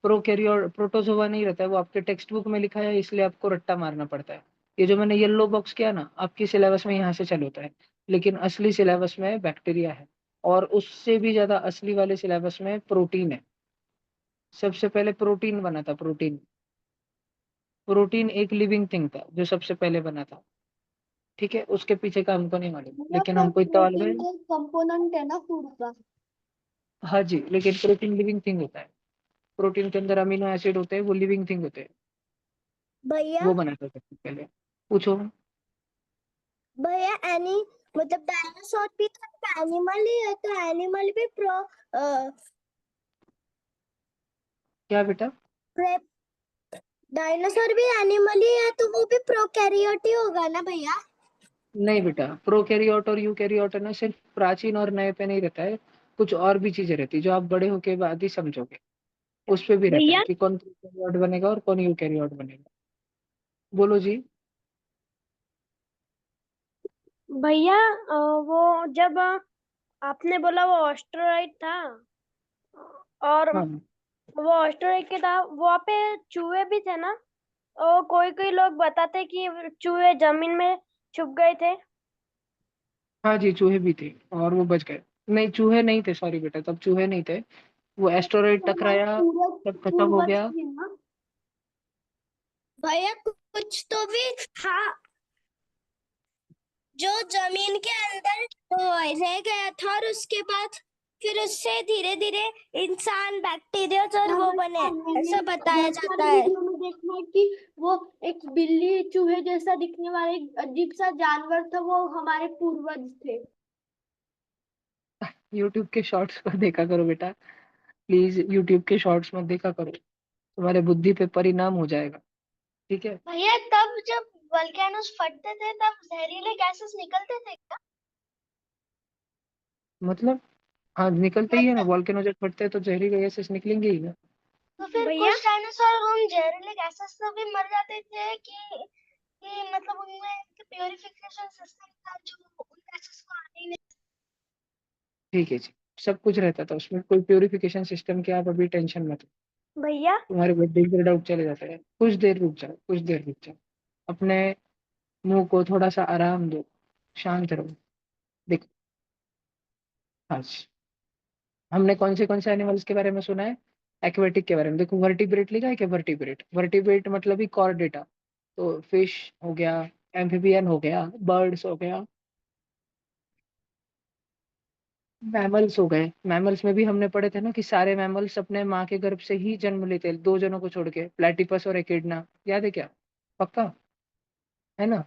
प्रोकैरियोट प्रोटोजोआ नहीं रहता है, वो आपके टेक्स्ट बुक में लिखा है, इसलिए आपको रट्टा मारना पड़ता है। ये जो मैंने येलो बॉक्स किया ना, आपकी सिलेबस में यहाँ से चालू होता है, लेकिन असली सिलेबस में बैक्टीरिया है, और उससे भी ज्यादा असली वाले सिलेबस में प्रोटीन है। सबसे पहले प्रोटीन बना था, प्रोटीन। प्रोटीन एक लिविंग थिंग था जो सबसे पहले बना था। ठीक है, उसके पीछे का हमको नहीं मालूम, भैया लेकिन पर हमको इतना मालूम है। प्रोटीन तो कंपोनेंट है ना फूड का। हाँ जी, लेकिन प्रोटीन लिविंग थिंग होता है। प्रोटीन के अंदर अमीनो एसिड होते हैं, वो लिविंग थिंग होते हैं। भैया वो बना था सबसे पहले। पूछो। भैया एनी मतलब डायनासोर भी तो एनिमल ही है, तो एनिमल भी क्या बेटा? डायनासोर भी एनिमल ही है, तो वो भी प्रोकैरियोट ही होगा ना भैया। नहीं बेटा, प्रोकैरियोट और यूकैरियोट है ना, सिर्फ प्राचीन और नए पे नहीं रहता है, कुछ और भी चीजें रहती है जो आप बड़े होके बाद ही समझोगे। उस पे भी रहता है भैया कि कौन प्रोकैरियोट बनेगा और कौन यूकैरियोट बनेगा। बोलो जी। भैया वो जब आपने बोला वो ऑस्ट्रॉइड था, और हाँ वो ऑस्ट्रॉइड के था, वहाँ पे चूहे भी थे ना? और कोई कोई लोग बताते कि चूहे जमीन में छुप गए थे। हाँ जी, चूहे भी थे और वो बच गए। नहीं, चूहे नहीं थे, सॉरी बेटा, तब चूहे नहीं थे। वो एस्टेरॉइड हमारे टकराया, पूर्वज सब खत्म हो पूर्वज गया। थे ना भैया, कुछ तो भी था जो जमीन के अंदर रह गया था, और उसके बाद फिर उससे धीरे धीरे इंसान बैक्टीरिया और वो बने, ऐसा बताया जाता है। वीडियो में देखा है कि वो एक बिल्ली चूहे जैसा दिखने वाला एक अजीब सा जानवर था, वो हमारे पूर्वज थे। यूट्यूब के शॉर्ट्स को देखा करो बेटा, प्लीज यूट्यूब के शॉर्ट्स मत देखा करो, तुम्हारे बुद्धि पे परिणाम हो जाएगा। ठीक है। भैया तब जब वल्केनोस फटते थे तब जहरीले गैसेस निकलते थे क्या? मतलब, हाँ निकलते ही है ना, मतलब वॉल्केनो जब फटते हैं तो जहरीले गैसेस निकलेंगे ही ना। तो फिर भैया कुछ डायनासोर उन जहरीले गैसेस से भी मर जाते थे कि मतलब उनमें एक प्योरिफिकेशन सिस्टम था जो उन गैसेस को आने ही नहीं। ठीक है जी, सब कुछ रहता था उसमें, कोई प्योरिफिकेशन सिस्टम की आप अभी टेंशन मत लो। भैया तुम्हारे बर्थडे पर डाउट चले जाते हैं, कुछ देर रुक जाओ, कुछ देर रुक जाओ, अपने मुंह को थोड़ा सा आराम दो, शांत रहो। देखो, आज हमने कौन से एनिमल्स के बारे में सुना है? एक्वेटिक के बारे में। देखो, वर्टिब्रेट लिखा है क्या? वर्टिब्रेट, वर्टिब्रेट मतलब ही कॉर्डेटा। तो फिश हो गया, एम्फिबियन हो गया, बर्ड्स हो गया, मैमल्स हो गए। मैमल्स में भी हमने पढ़े थे ना कि सारे मैमल्स अपने माँ के गर्भ से ही जन्म लेते हैं, दो जनों को छोड़ के, प्लेटिपस और एकिडना। याद है क्या? पक्का है ना?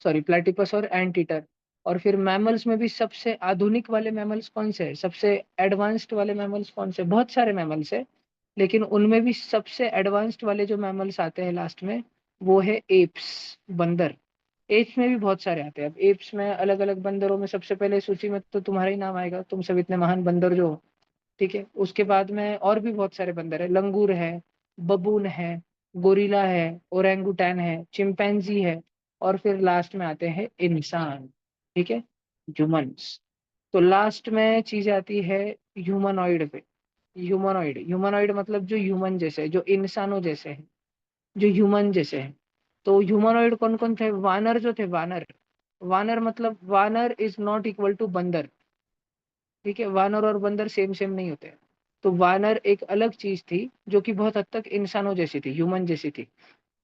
सॉरी, प्लेटिपस और एंटीटर। और फिर मैमल्स में भी सबसे आधुनिक वाले मैमल्स कौन से हैं? सबसे एडवांस्ड वाले मैमल्स कौन से? बहुत सारे मैमल्स है, लेकिन उनमें भी सबसे एडवांस्ड वाले जो मैमल्स आते हैं लास्ट में, वो है एप्स, बंदर। एप्स में भी बहुत सारे आते हैं। अब एप्स में अलग अलग बंदरों में सबसे पहले सूची में तो तुम्हारा ही नाम आएगा, तुम सब इतने महान बंदर जो हो। ठीक है, उसके बाद में और भी बहुत सारे बंदर है, लंगूर है, बबून है, गोरिल्ला है, ओरेंगुटैन है, चिंपैंजी है, और फिर लास्ट में आते हैं इंसान। ठीक है, ह्यूमंस। तो लास्ट में चीज आती है ह्यूमनॉइड पे। ह्यूमनॉइड, ह्यूमनॉइड मतलब जो ह्यूमन जैसे है, जो इंसानों जैसे है, जो ह्यूमन जैसे है। तो ह्यूमनॉइड कौन कौन थे? वानर जो थे, वानर। वानर मतलब वानर इज नॉट इक्वल टू बंदर। ठीक है, वानर और बंदर सेम सेम नहीं होते। तो वानर एक अलग चीज थी जो कि बहुत हद तक इंसानों जैसी थी, ह्यूमन जैसी थी।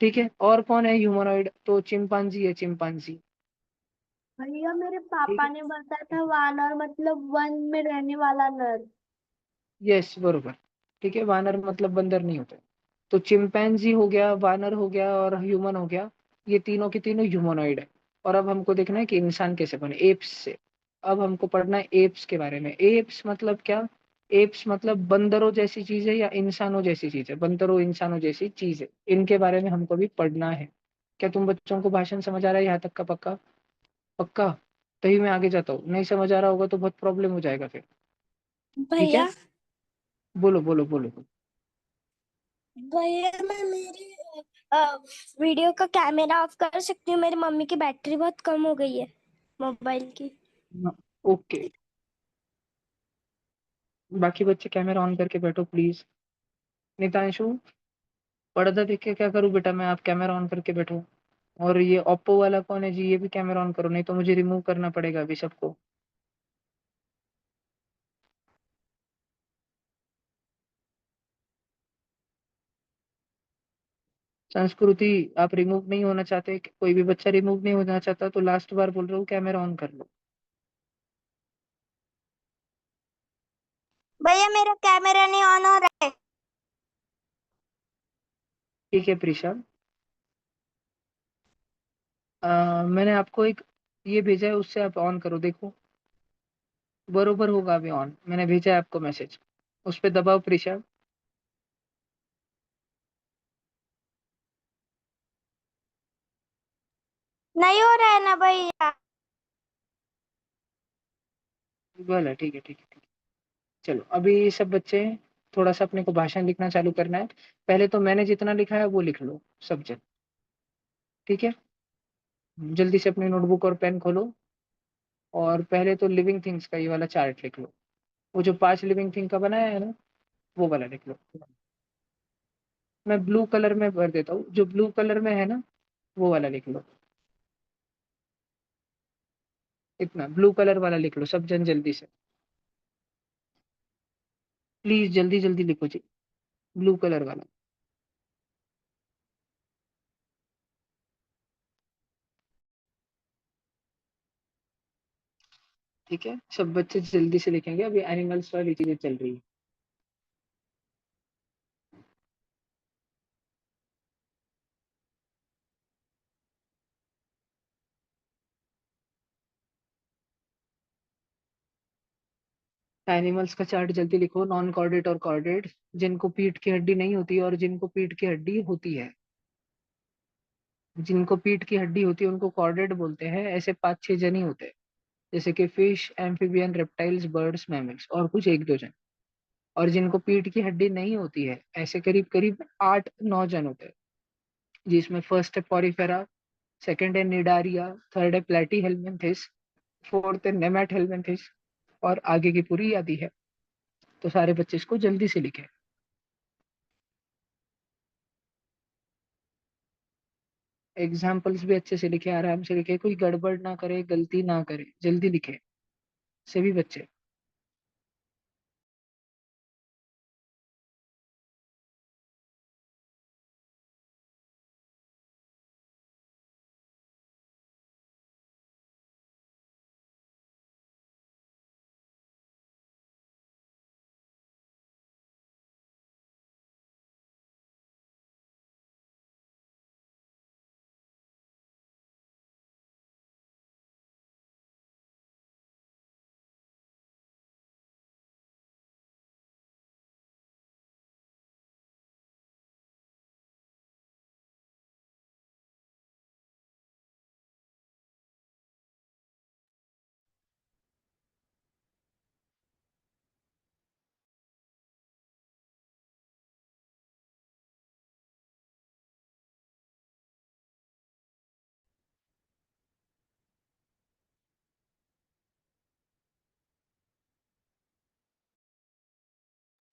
ठीक है, और कौन है ह्यूमनॉइड? तो चिंपांजी है, चिंपांजी। भैया मेरे ठीक पापा ने बताया है, था वानर मतलब वन में रहने वाला नर। यस बरोबर। ठीक है, वानर मतलब बंदर नहीं होते। तो चिंपैंजी हो गया, वानर हो गया और ह्यूमन हो गया, ये तीनों के तीनों ह्यूमनॉइड है। और अब हमको देखना है कि इंसान कैसे बने, एप्स से। अब हमको पढ़ना है एप्स के बारे में। एप्स मतलब क्या? एप्स मतलब बंदरों जैसी चीज है या इंसानों जैसी चीज है? बंदरों इंसानों जैसी चीज है, इनके बारे में हमको भी पढ़ना है। क्या तुम बच्चों को भाषण समझ आ रहा है यहाँ तक का? पक्का? पक्का? तभी मैं आगे जाता हूँ, नहीं समझ आ रहा होगा तो बहुत प्रॉब्लम हो जाएगा फिर। ठीक है, भैया बोलो बोलो बोलो। भैया मैं मेरी वीडियो का कैमरा ऑफ कर सकती हूँ? मेरी मम्मी की बैटरी बहुत कम हो गई है मोबाइल की। हाँ, ओके। बाकी बच्चे कैमरा ऑन करके बैठो प्लीज। नितांशु, पर्दा देख के क्या करूँ बेटा मैं? आप कैमरा ऑन करके बैठो। और ये ओप्पो वाला कौन है जी? ये भी कैमरा ऑन करो, नहीं तो मुझे रिमूव करना पड़ेगा अभी सबको। संस्कृति, आप रिमूव नहीं होना चाहते? कोई भी बच्चा रिमूव नहीं होना चाहता तो लास्ट बार बोल रहा हूँ, कैमरा ऑन कर लो। भैया मेरा कैमरा नहीं ऑन हो रहा है। ठीक है प्रीशा, मैंने आपको एक ये भेजा है, उससे आप ऑन करो, देखो बरोबर होगा अभी ऑन। मैंने भेजा है आपको मैसेज, उस पर दबाओ प्रीशा। नहीं हो रहा है ना भैया? बोला ठीक है ठीक है ठीक है। चलो अभी सब बच्चे थोड़ा सा अपने को भाषण लिखना चालू करना है। पहले तो मैंने जितना लिखा है वो लिख लो सब जन, ठीक है? जल्दी से अपनी नोटबुक और पेन खोलो, और पहले तो लिविंग थिंग्स का ये वाला चार्ट लिख लो। वो जो 5 लिविंग थिंग का बनाया है ना, वो वाला लिख लो। मैं ब्लू कलर में भर देता हूँ, जो ब्लू कलर में है ना वो वाला लिख लो। इतना ब्लू कलर वाला लिख लो सब जन जल्दी से, प्लीज जल्दी जल्दी लिखो जी, ब्लू कलर वाला। ठीक है, सब बच्चे जल्दी से लिखेंगे, अभी एनिमल्स वाली चीजें चल रही है। एनिमल्स का चार्ट जल्दी लिखो, नॉन कॉर्डेट और कॉर्डेट। जिनको पीठ की हड्डी नहीं होती और जिनको पीठ की हड्डी होती है, जिनको पीठ की हड्डी होती है उनको कॉर्डेट बोलते हैं। ऐसे 5-6 जन ही होते हैं, जैसे कि fish, amphibian, reptiles, birds, mammals और कुछ 1-2 जन। और जिनको पीठ की हड्डी नहीं होती है, ऐसे करीब करीब 8-9 जन होते हैं, जिसमें फर्स्ट है पॉरीफेरा, सेकंड है निडारिया, थर्ड है प्लेटी हेलमिंथिस, फोर्थ है नेमेट हेलमिंथिस, और आगे की पूरी आदि है। तो सारे बच्चे इसको जल्दी से लिखे। एग्जाम्पल्स भी अच्छे से लिखे, आराम से लिखे, कोई गड़बड़ ना करे, गलती ना करे, जल्दी लिखे सभी बच्चे।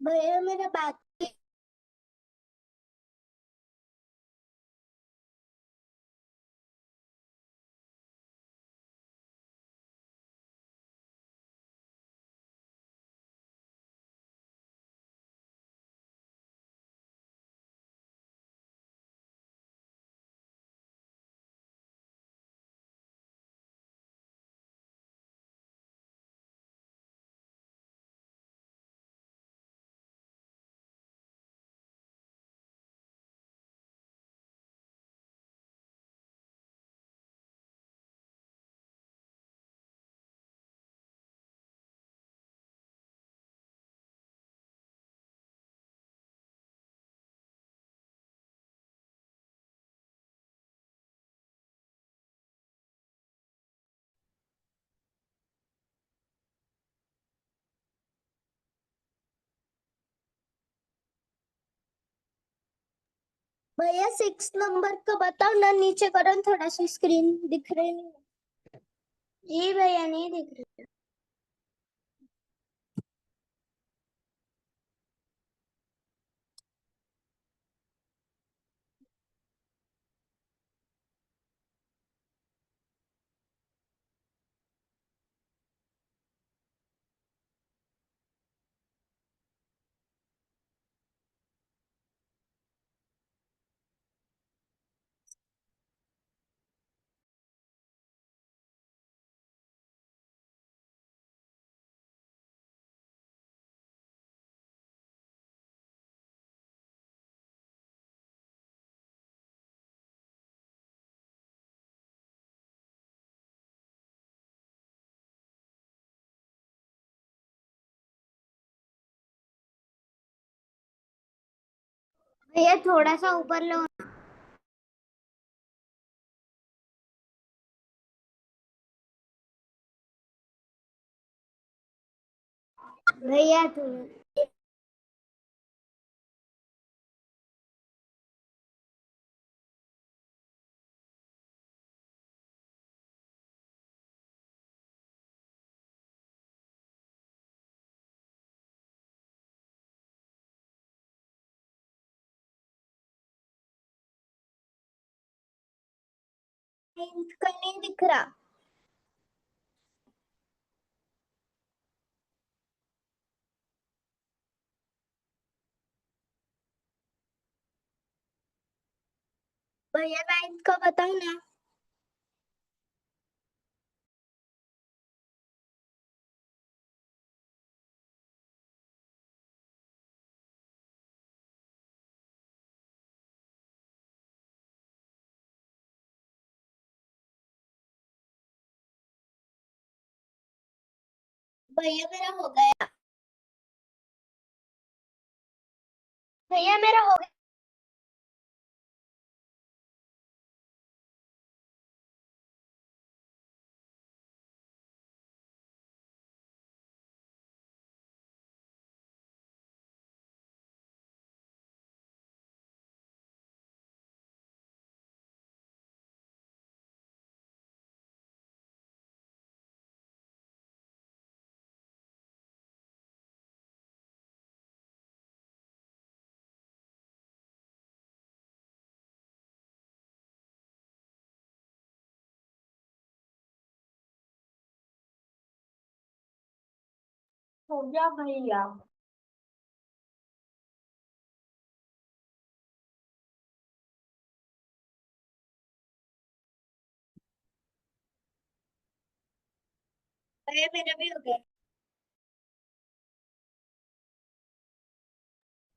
भैया मेरा बात भैया 6 नंबर का बताओ ना, नीचे करो ना, थोड़ा सा स्क्रीन दिख रही नहीं। जी भैया नहीं दिख रही। भैया थोड़ा सा ऊपर लो। भैया थोड़ा। का नहीं दिख रहा। भैया 9th का बताओ ना। भैया मेरा हो गया। भैया मेरा हो गया। हो गया भैया। भैया मेरा भी हो गया।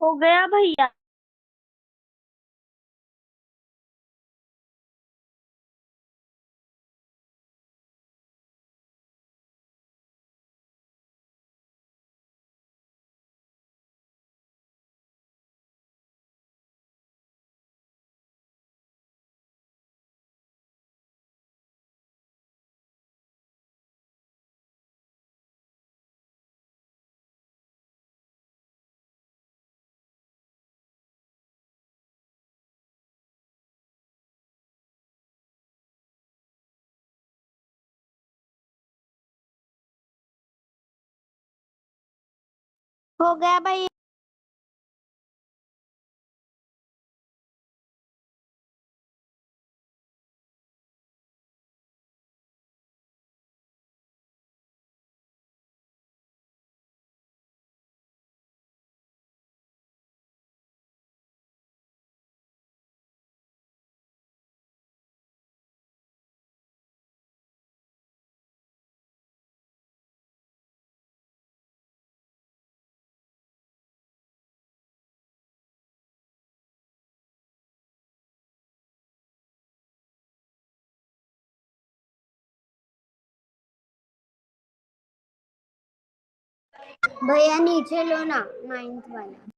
हो गया भैया। हो गया भैया। भैया नीचे लो ना 9th वाला।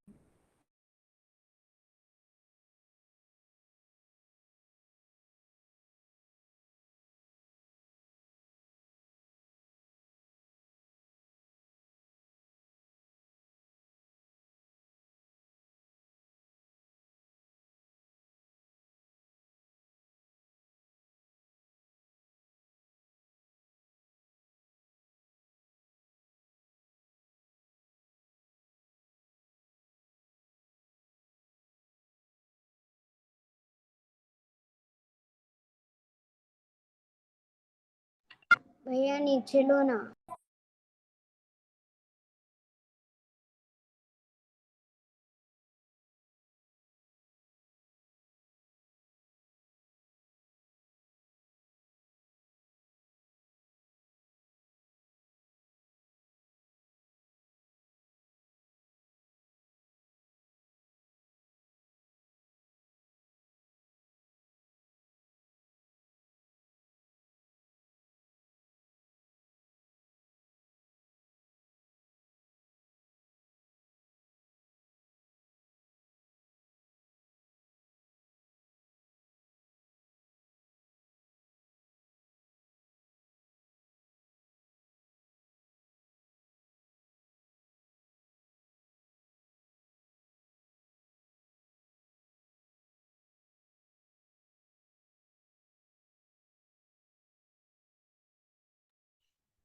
भैया नीचे लो ना।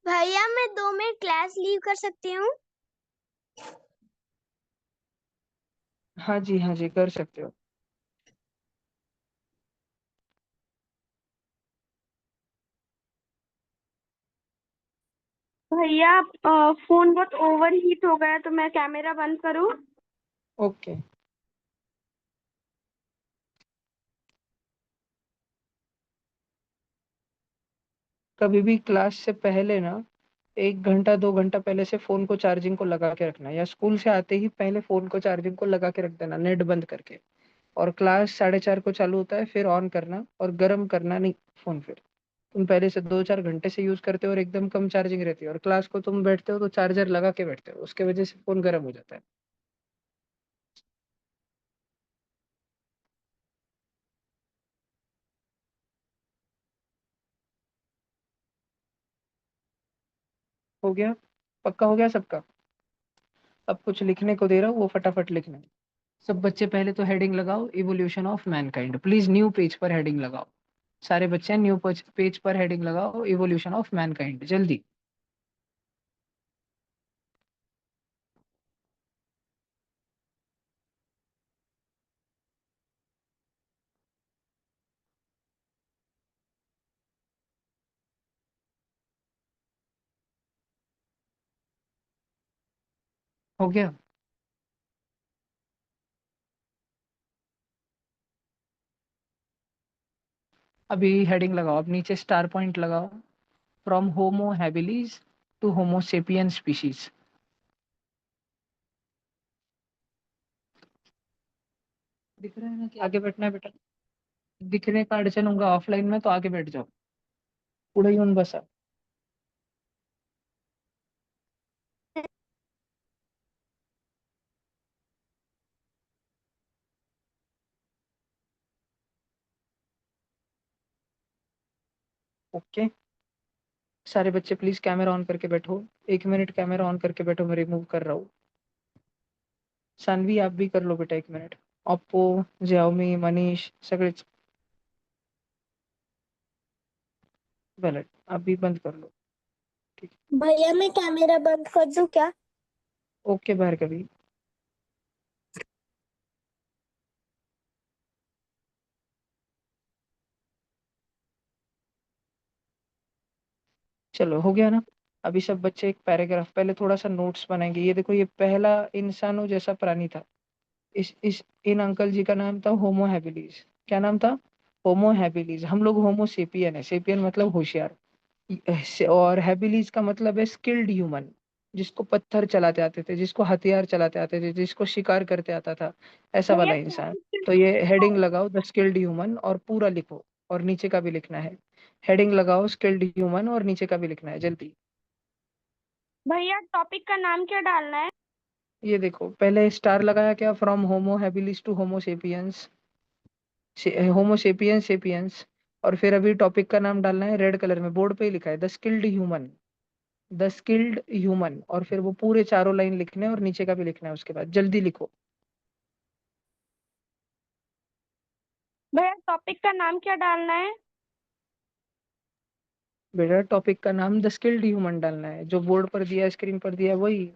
भैया मैं 2 मिनट क्लास लीव कर सकती हूँ? हाँ जी, हाँ जी, कर सकते हो। भैया फोन बहुत ओवर हीट हो गया तो मैं कैमरा बंद करूँ? ओके। कभी भी क्लास से पहले ना 1 घंटा 2 घंटा पहले से फोन को चार्जिंग को लगा के रखना, या स्कूल से आते ही पहले फोन को चार्जिंग को लगा के रख देना, नेट बंद करके। और क्लास 4:30 को चालू होता है, फिर ऑन करना, और गर्म करना नहीं फोन। फिर तुम पहले से 2 4 घंटे से यूज करते हो और एकदम कम चार्जिंग रहती है, और क्लास को तुम बैठते हो तो चार्जर लगा के बैठते हो, उसके वजह से फोन गर्म हो जाता है। हो गया? पक्का हो गया सबका? अब कुछ लिखने को दे रहा हूँ, वो फटाफट लिखना है। सब बच्चे पहले तो हेडिंग लगाओ, evolution of mankind. Please new page पर हेडिंग लगाओ। सारे बच्चे न्यू पेज पर हेडिंग लगाओ, इवोल्यूशन ऑफ मैनकाइंड, जल्दी। हो गया? अभी हेडिंग लगाओ, अब नीचे स्टार पॉइंट लगाओ। From Homo habilis to Homo sapien species. दिख रहा है ना कि आगे बैठना है बेटा? दिखने का अड़चन होगा ऑफलाइन में तो आगे बैठ जाओ। पुढे येऊन बसा। ओके। सारे बच्चे प्लीज कैमरा ऑन करके बैठो। 1 मिनट कैमरा ऑन करके बैठो, मैं रिमूव कर रहा हूँ। सानवी आप भी कर लो बेटा, 1 मिनट। ओप्पो, जियाओमी, मनीष, सगळेच। वैलिड, आप भी बंद कर लो। ठीक। भैया मैं कैमरा बंद कर दूं क्या? ओके भार्गवी। चलो हो गया ना? अभी सब बच्चे एक पैराग्राफ पहले थोड़ा सा नोट्स बनाएंगे। ये देखो, ये पहला इंसानों जैसा प्राणी था। इस इन अंकल जी का नाम था होमो हैबिलिस। क्या नाम था? Homo habilis. हम लोग होमो सेपियन है। सेपियन मतलब होशियार। और हैबिलिस का मतलब है स्किल्ड ह्यूमन, जिसको पत्थर चलाते आते थे, जिसको हथियार चलाते आते थे, जिसको शिकार करते आता था, ऐसा भैया वाला इंसान। तो ये हेडिंग लगाओ, द स्किल्ड ह्यूमन, और पूरा लिखो। और नीचे का भी लिखना है। हेडिंग लगाओ, स्किल्ड ह्यूमन, और नीचे का भी लिखना है, जल्दी। भैया टॉपिक का नाम क्या डालना है? ये देखो, पहले स्टार लगाया क्या? From Homo habilis to Homo sapiens. Homo sapiens sapiens. और फिर अभी टॉपिक का नाम डालना है, रेड कलर में बोर्ड पे ही लिखा है, the skilled human. The skilled human, और फिर वो पूरे चारों लाइन लिखने हैं, और नीचे का भी लिखना है उसके बाद, जल्दी लिखो। भैया टॉपिक का नाम क्या डालना है? बेटा टॉपिक का नाम द स्किल्ड ह्यूमन डालना है, जो बोर्ड पर दिया है, स्क्रीन पर दिया है, वही।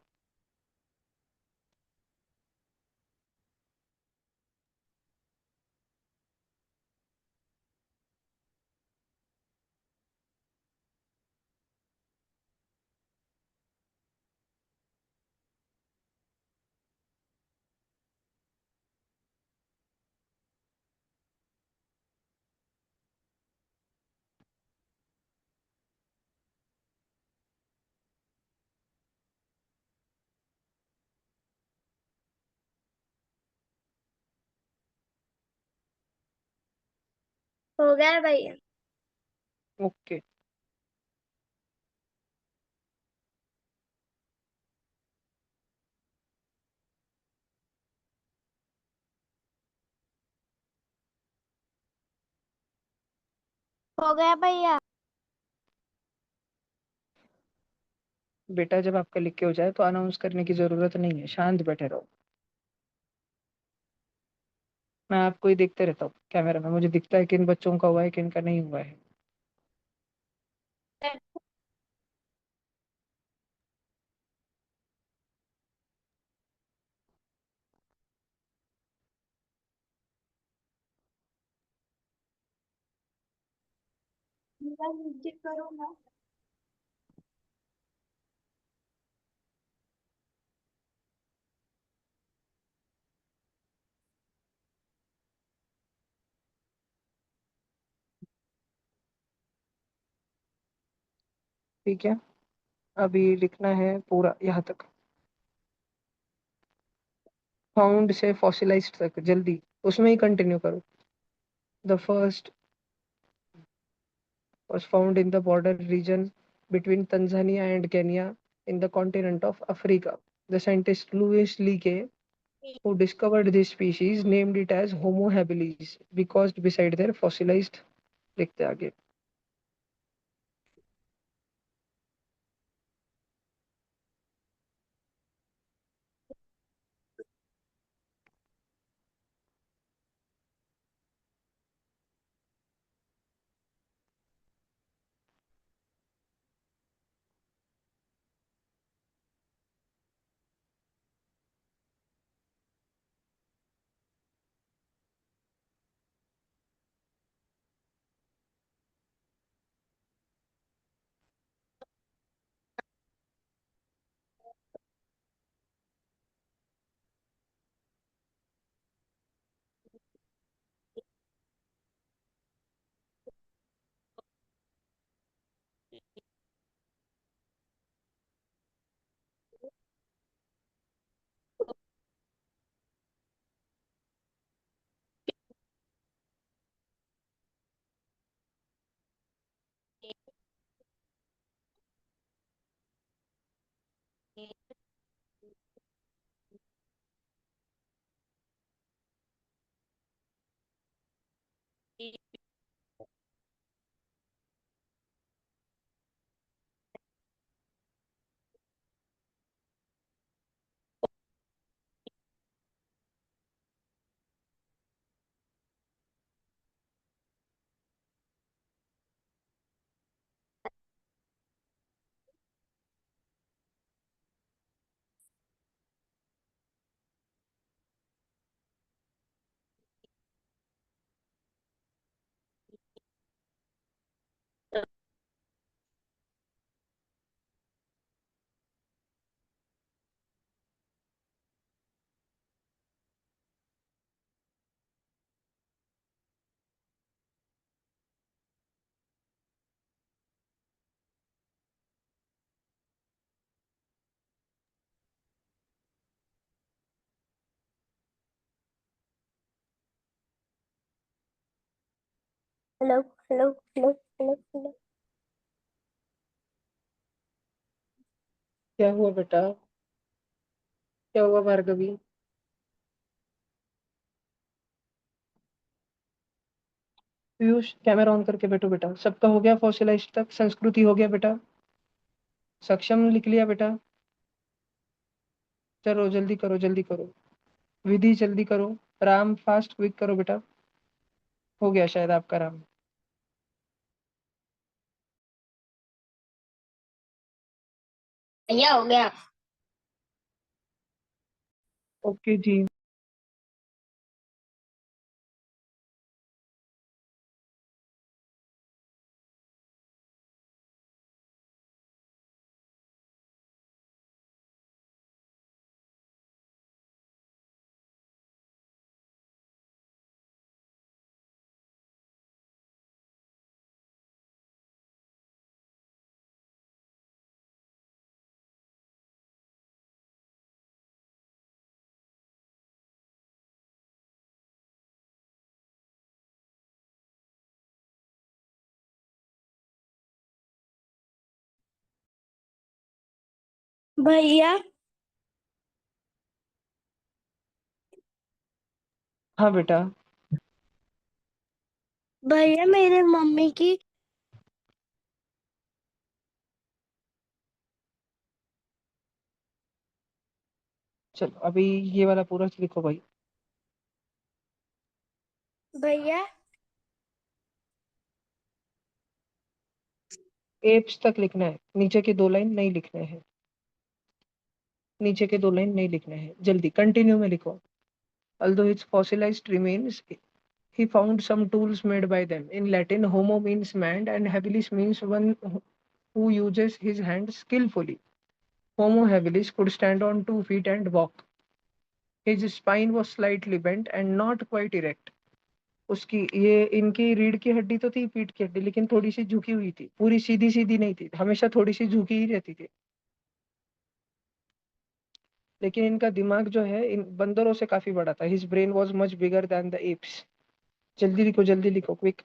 हो गया भैया। ओके। हो गया भैया। बेटा जब आपका लिख के हो जाए तो अनाउंस करने की जरूरत नहीं है, शांत बैठे रहो। मैं आपको ही देखते रहता हूँ कैमरा में, मुझे दिखता है किन बच्चों का हुआ है किन का नहीं हुआ है। करो ना। ठीक है, अभी लिखना है पूरा यहाँ तक, फाउंड से फॉसिलाइज्ड तक, जल्दी उसमें ही कंटिन्यू करो। The first was found in the border region between Tanzania and Kenya in the continent of Africa. The scientist Louis Leakey, who discovered this species, named it as Homo habilis because beside their fossilized, लिखते आगे। Hello hello hello hello hello. क्या हुआ बेटा, क्या हुआ Bhargavi? Piyush camera on करके बैठो बेटा। सबका हो गया फॉसिलाइज्ड तक, संस्कृति हो गया बेटा, सक्षम लिख लिया बेटा। चलो जल्दी करो जल्दी करो, विधि जल्दी करो, राम फास्ट क्विक करो बेटा। हो गया शायद आपका राम। भैया हो गया। ओके जी। भैया हाँ बेटा। भैया मेरे मम्मी की चलो अभी ये वाला पूरा लिखो भाई। भैया एप्स तक लिखना है, नीचे के 2 लाइन नहीं लिखने हैं, नीचे के 2 लाइन नहीं लिखने हैं, जल्दी कंटिन्यू में लिखो। Although its fossilized remains, he found some tools made by them. In Latin, homo means man and habilis means one who uses his hands skillfully. Homo habilis could stand on 2 feet and walk. His spine was slightly bent and not quite erect. उसकी ये इनकी रीढ़ की हड्डी तो थी, पीठ की हड्डी, लेकिन थोड़ी सी झुकी हुई थी, पूरी सीधी सीधी नहीं थी, हमेशा थोड़ी सी झुकी ही रहती थी। लेकिन इनका दिमाग जो है इन बंदरों से काफी बड़ा था। His brain was much bigger than the apps. जल्दी लिखो क्विक।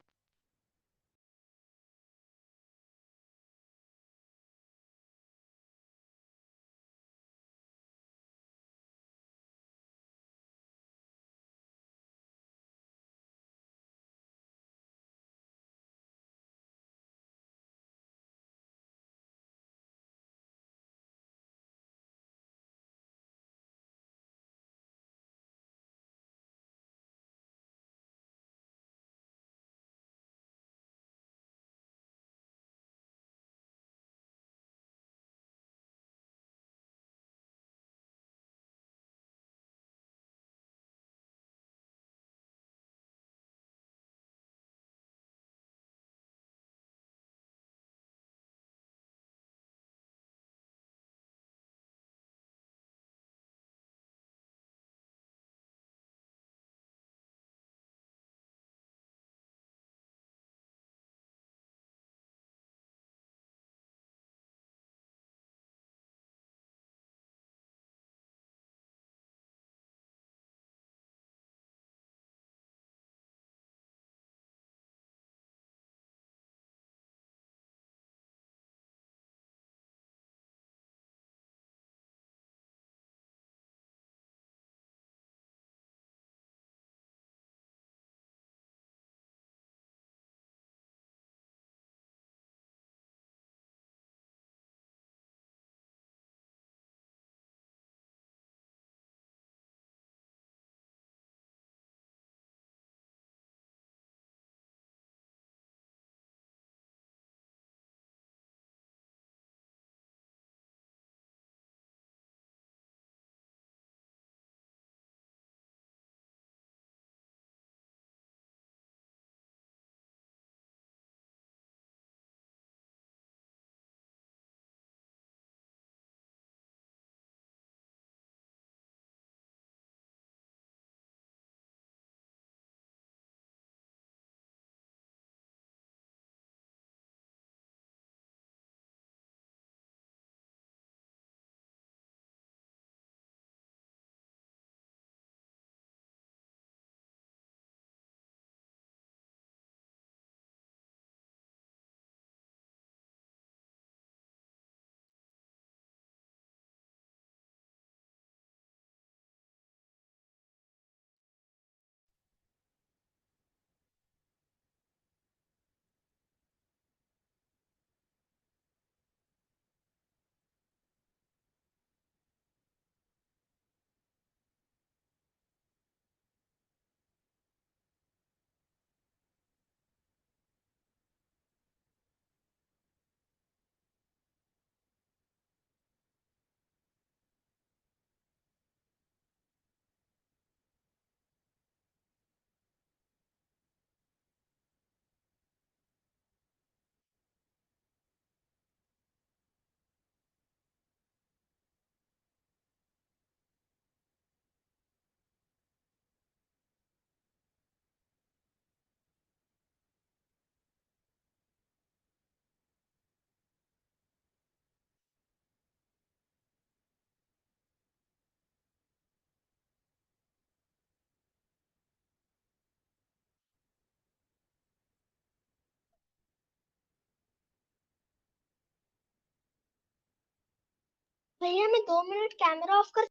भैया मैं 2 मिनट कैमरा ऑफ कर।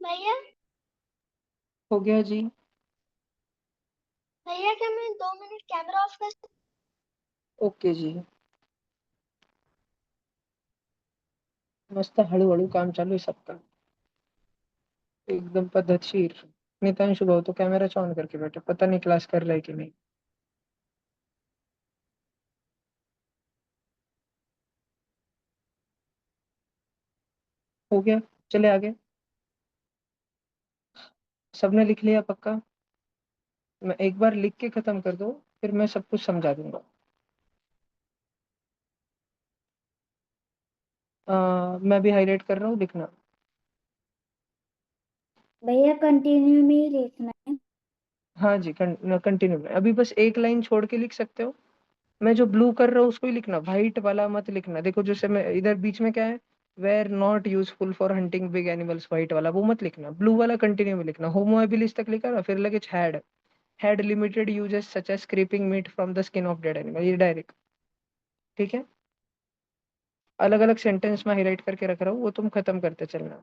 भैया हो गया जी। भैया क्या मैं 2 मिनट कैमरा ऑफ कर। ओके जी। मस्त हळूहळू काम चालू आहे सबका, एकदम पद्धतशीर। नितांशु भाऊ तो कैमरा ऑन करके बैठे, पता नहीं क्लास कर रहा है कि नहीं। हो गया, चले आगे। सबने लिख लिया पक्का? मैं एक बार लिख के खत्म कर दो, फिर मैं सब कुछ समझा दूंगा। मैं भी हाईलाइट कर रहा हूँ, लिखना। भैया कंटिन्यू में ही लिखना है। हाँ जी, कंटिन्यू में अभी बस एक लाइन छोड़ के लिख सकते हो। मैं जो ब्लू कर रहा हूँ उसको ही लिखना, व्हाइट वाला मत लिखना। देखो जैसे मैं इधर बीच में क्या है, were not useful for hunting big animals, white वाला वो मत लिखना, ब्लू वाला कंटिन्यू में लिखना। होमो हैबिलिस तक लिखा ना, फिर लगे had limited uses such as scraping meat from the skin of dead animal, ये डायरेक्ट। ठीक है, अलग अलग सेंटेंस में हाईलाइट करके रख रहा हूँ, वो तुम खत्म करते चलना।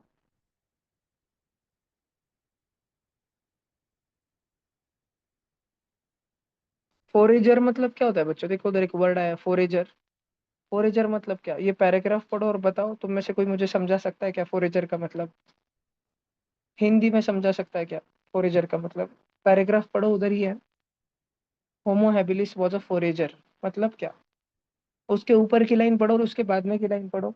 फोरेजर मतलब क्या होता है बच्चों? देखो उधर एक वर्ड आया फोरेजर। फोरेजर मतलब क्या? ये पैराग्राफ पढ़ो और बताओ, तुम में से कोई मुझे समझा सकता है क्या फोरेजर का मतलब? हिंदी में समझा सकता है क्या फोरेजर का मतलब? पैराग्राफ पढ़ो, उधर ही है। होमो हैबिलिस वाज अ फोरेजर, मतलब क्या? उसके ऊपर की लाइन पढ़ो और उसके बाद में की लाइन पढ़ो।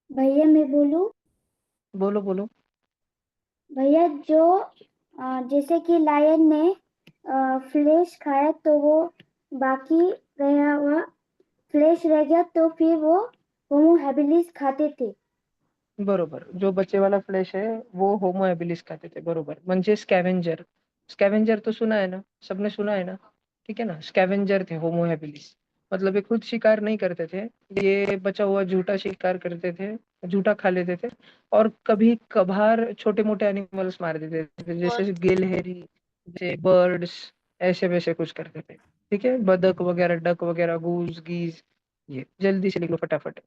भैया मैं बोलूं? बोलो बोलो। भैया जो जैसे कि लायन ने फ्लैश खाया तो वो बाकी रहा हुआ फ्लैश रह गया तो फिर वो होमो हैबिलिस खाते थे। बरोबर, जो बचे वाला फ्लैश है वो होमो हैबिलिस खाते थे, बरोबर। म्हणजे स्कैवेंजर। स्कैवेंजर तो सुना है ना, सबने सुना है ना? ठीक है ना, स्कैवेंजर थे होमो हैबिलिस। मतलब ये खुद शिकार नहीं करते थे, ये बचा हुआ झूठा शिकार करते थे, झूठा खा लेते थे। और कभी कभार छोटे मोटे एनिमल्स मार देते थे, जैसे गिलहरी, जैसे बर्ड्स, ऐसे वैसे कुछ करते थे। ठीक है, बतख वगैरह, डक वगैरह, गूज गीज। ये जल्दी से लिख लो फटाफट।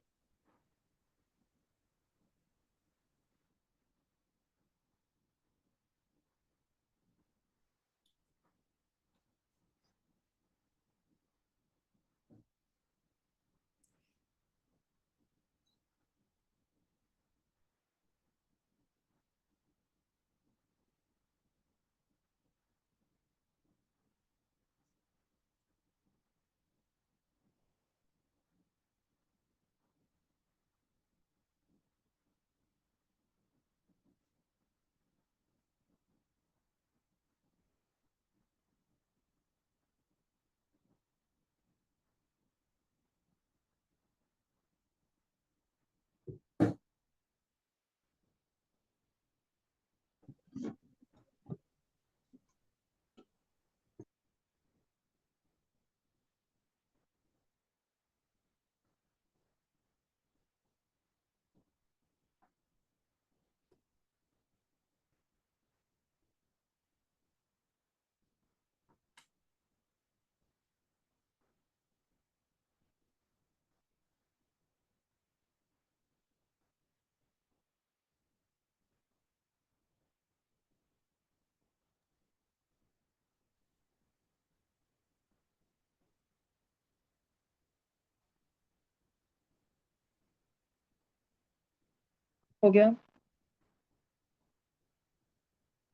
हो गया?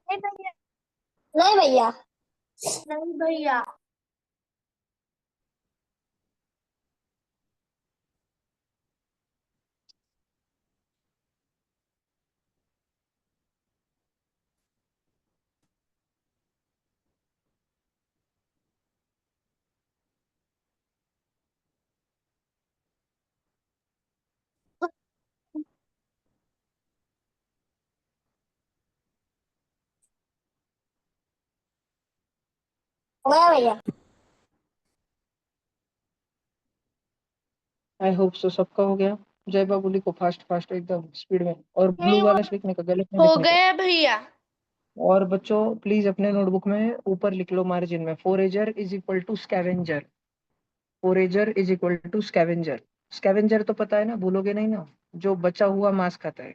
नहीं भैया। नहीं भैया। नहीं भैया। गया भैया। आई होप सो सबका हो गया। जय बाबू लिखो फास्ट फास्ट एकदम स्पीड में, और ब्लू नहीं, वाला लिखने का, गलत नहीं हो लिखने का। गया भैया। और बच्चों प्लीज अपने नोटबुक में ऊपर लिख लो मार्जिन में, forager is equal to scavenger. Forager is equal to scavenger. Scavenger तो पता है ना, भूलोगे नहीं ना, जो बचा हुआ मांस खाता है।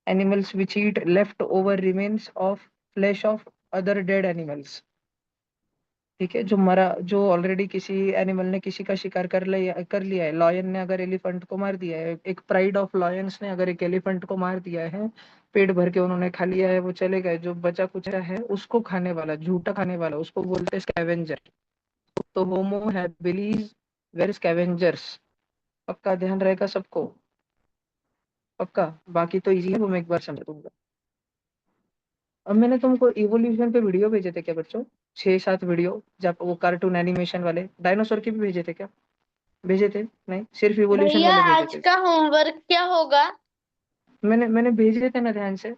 Animals which eat left over remains of flesh of other dead animals. ठीक है, जो मरा, जो ऑलरेडी किसी एनिमल ने किसी का शिकार कर लिया है। लॉयन ने अगर एलिफेंट को मार दिया है, एक प्राइड ऑफ लॉयंस ने अगर एक एलिफेंट को मार दिया है, पेट भर के उन्होंने खा लिया है, वो चले गए, जो बचा कुचा है उसको खाने वाला, झूठा खाने वाला, उसको बोलते हैं स्कैवेंजर। तो होमो हैबिलिस वेर स्कैवेंजर्स। पक्का ध्यान रहेगा सबको, पक्का। बाकी तो इजी है, वो मैं एक बार समझा दूंगा। अब मैंने तुमको इवोल्यूशन पे वीडियो भेजे थे क्या बच्चों? 6-7 वीडियो, जब वो कार्टून एनिमेशन वाले डायनासोर के भी भेजे थे क्या? भेजे थे? नहीं, सिर्फ इवोल्यूशन भैया वाले भेजे आज थे। का होमवर्क क्या होगा? मैंने भेजे थे ना ध्यान से,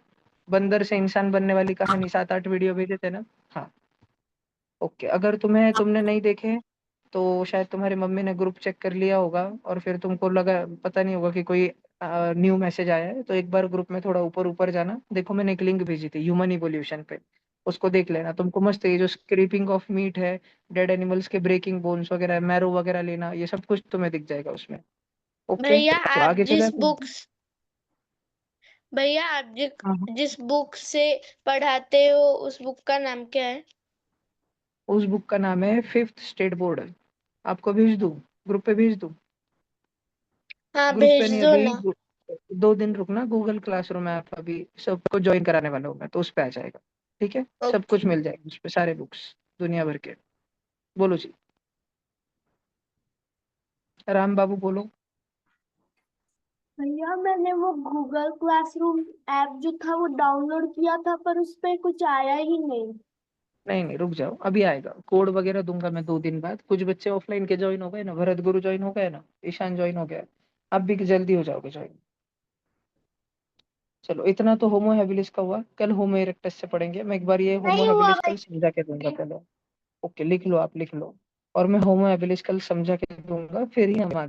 बंदर से इंसान बनने वाली कहानी 7-8 वीडियो भेजे थे ना। हाँ, ओके। अगर तुमने नहीं देखे तो शायद तुम्हारी मम्मी ने ग्रुप चेक कर लिया होगा, और फिर तुमको लगा, पता नहीं होगा कि कोई न्यू मैसेज आया है, तो एक बार ग्रुप में थोड़ा ऊपर ऊपर जाना, देखो मैंने एक लिंक भेजी थी ह्यूमन इवोल्यूशन पे, उसको देख लेना। तुमको मस्त ये जो स्क्रीपिंग ऑफ मीट है, डेड एनिमल्स के ब्रेकिंग बोन्स वगैरह, मैरो वगैरह लेना, ये सब कुछ तुम्हें दिख जाएगा उसमें। ओके, भैया चलो आप आगे चले जिस आते हैं। बुक्स भैया आप हाँ हाँ। जिस बुक से पढ़ाते हो उस बुक का नाम क्या है? उस बुक का नाम है फिफ्थ स्टेट बोर्ड। आपको भेज दूँ, ग्रुप पे भेज दूँ? हाँ ग्रुप पे भेज नहीं, दो अभी ना। 2 दिन रुकना, गूगल क्लासरूम ऐप अभी सबको ज्वाइन कराने वाला हूँ मैं, तो उस पे आ जाएगा। ठीक है, सब ओके। कुछ मिल जाएगा उस पे, सारे बुक्स दुनिया भर के। बोलो जी। राम बाबू बोलो। भैया मैंने वो गूगल क्लासरूम ऐप जो था वो डाउनलोड किया था, पर उस पे कुछ आया ही नहीं। नहीं नहीं, रुक जाओ, अभी आएगा। कोड वगैरह दूंगा मैं 2 दिन बाद। कुछ बच्चे ऑफलाइन के ज्वाइन हो गए ना, भरत गुरु ज्वाइन हो गए ना, ईशान ज्वाइन हो गया, अब भी जल्दी हो जाओगे ज्वाइन। चलो इतना तो होमो हैबिलिस का हुआ। कल होमो इरेक्टस से पढ़ेंगे, मैं एक बार ये होमो नहीं हुआ हैबिलिस कल समझा के दूंगा पहले। ओके, लिख लो, आप लिख लो। और मैं होमो हैबिलिस कल समझा के दूंगा, फिर ही हम आगे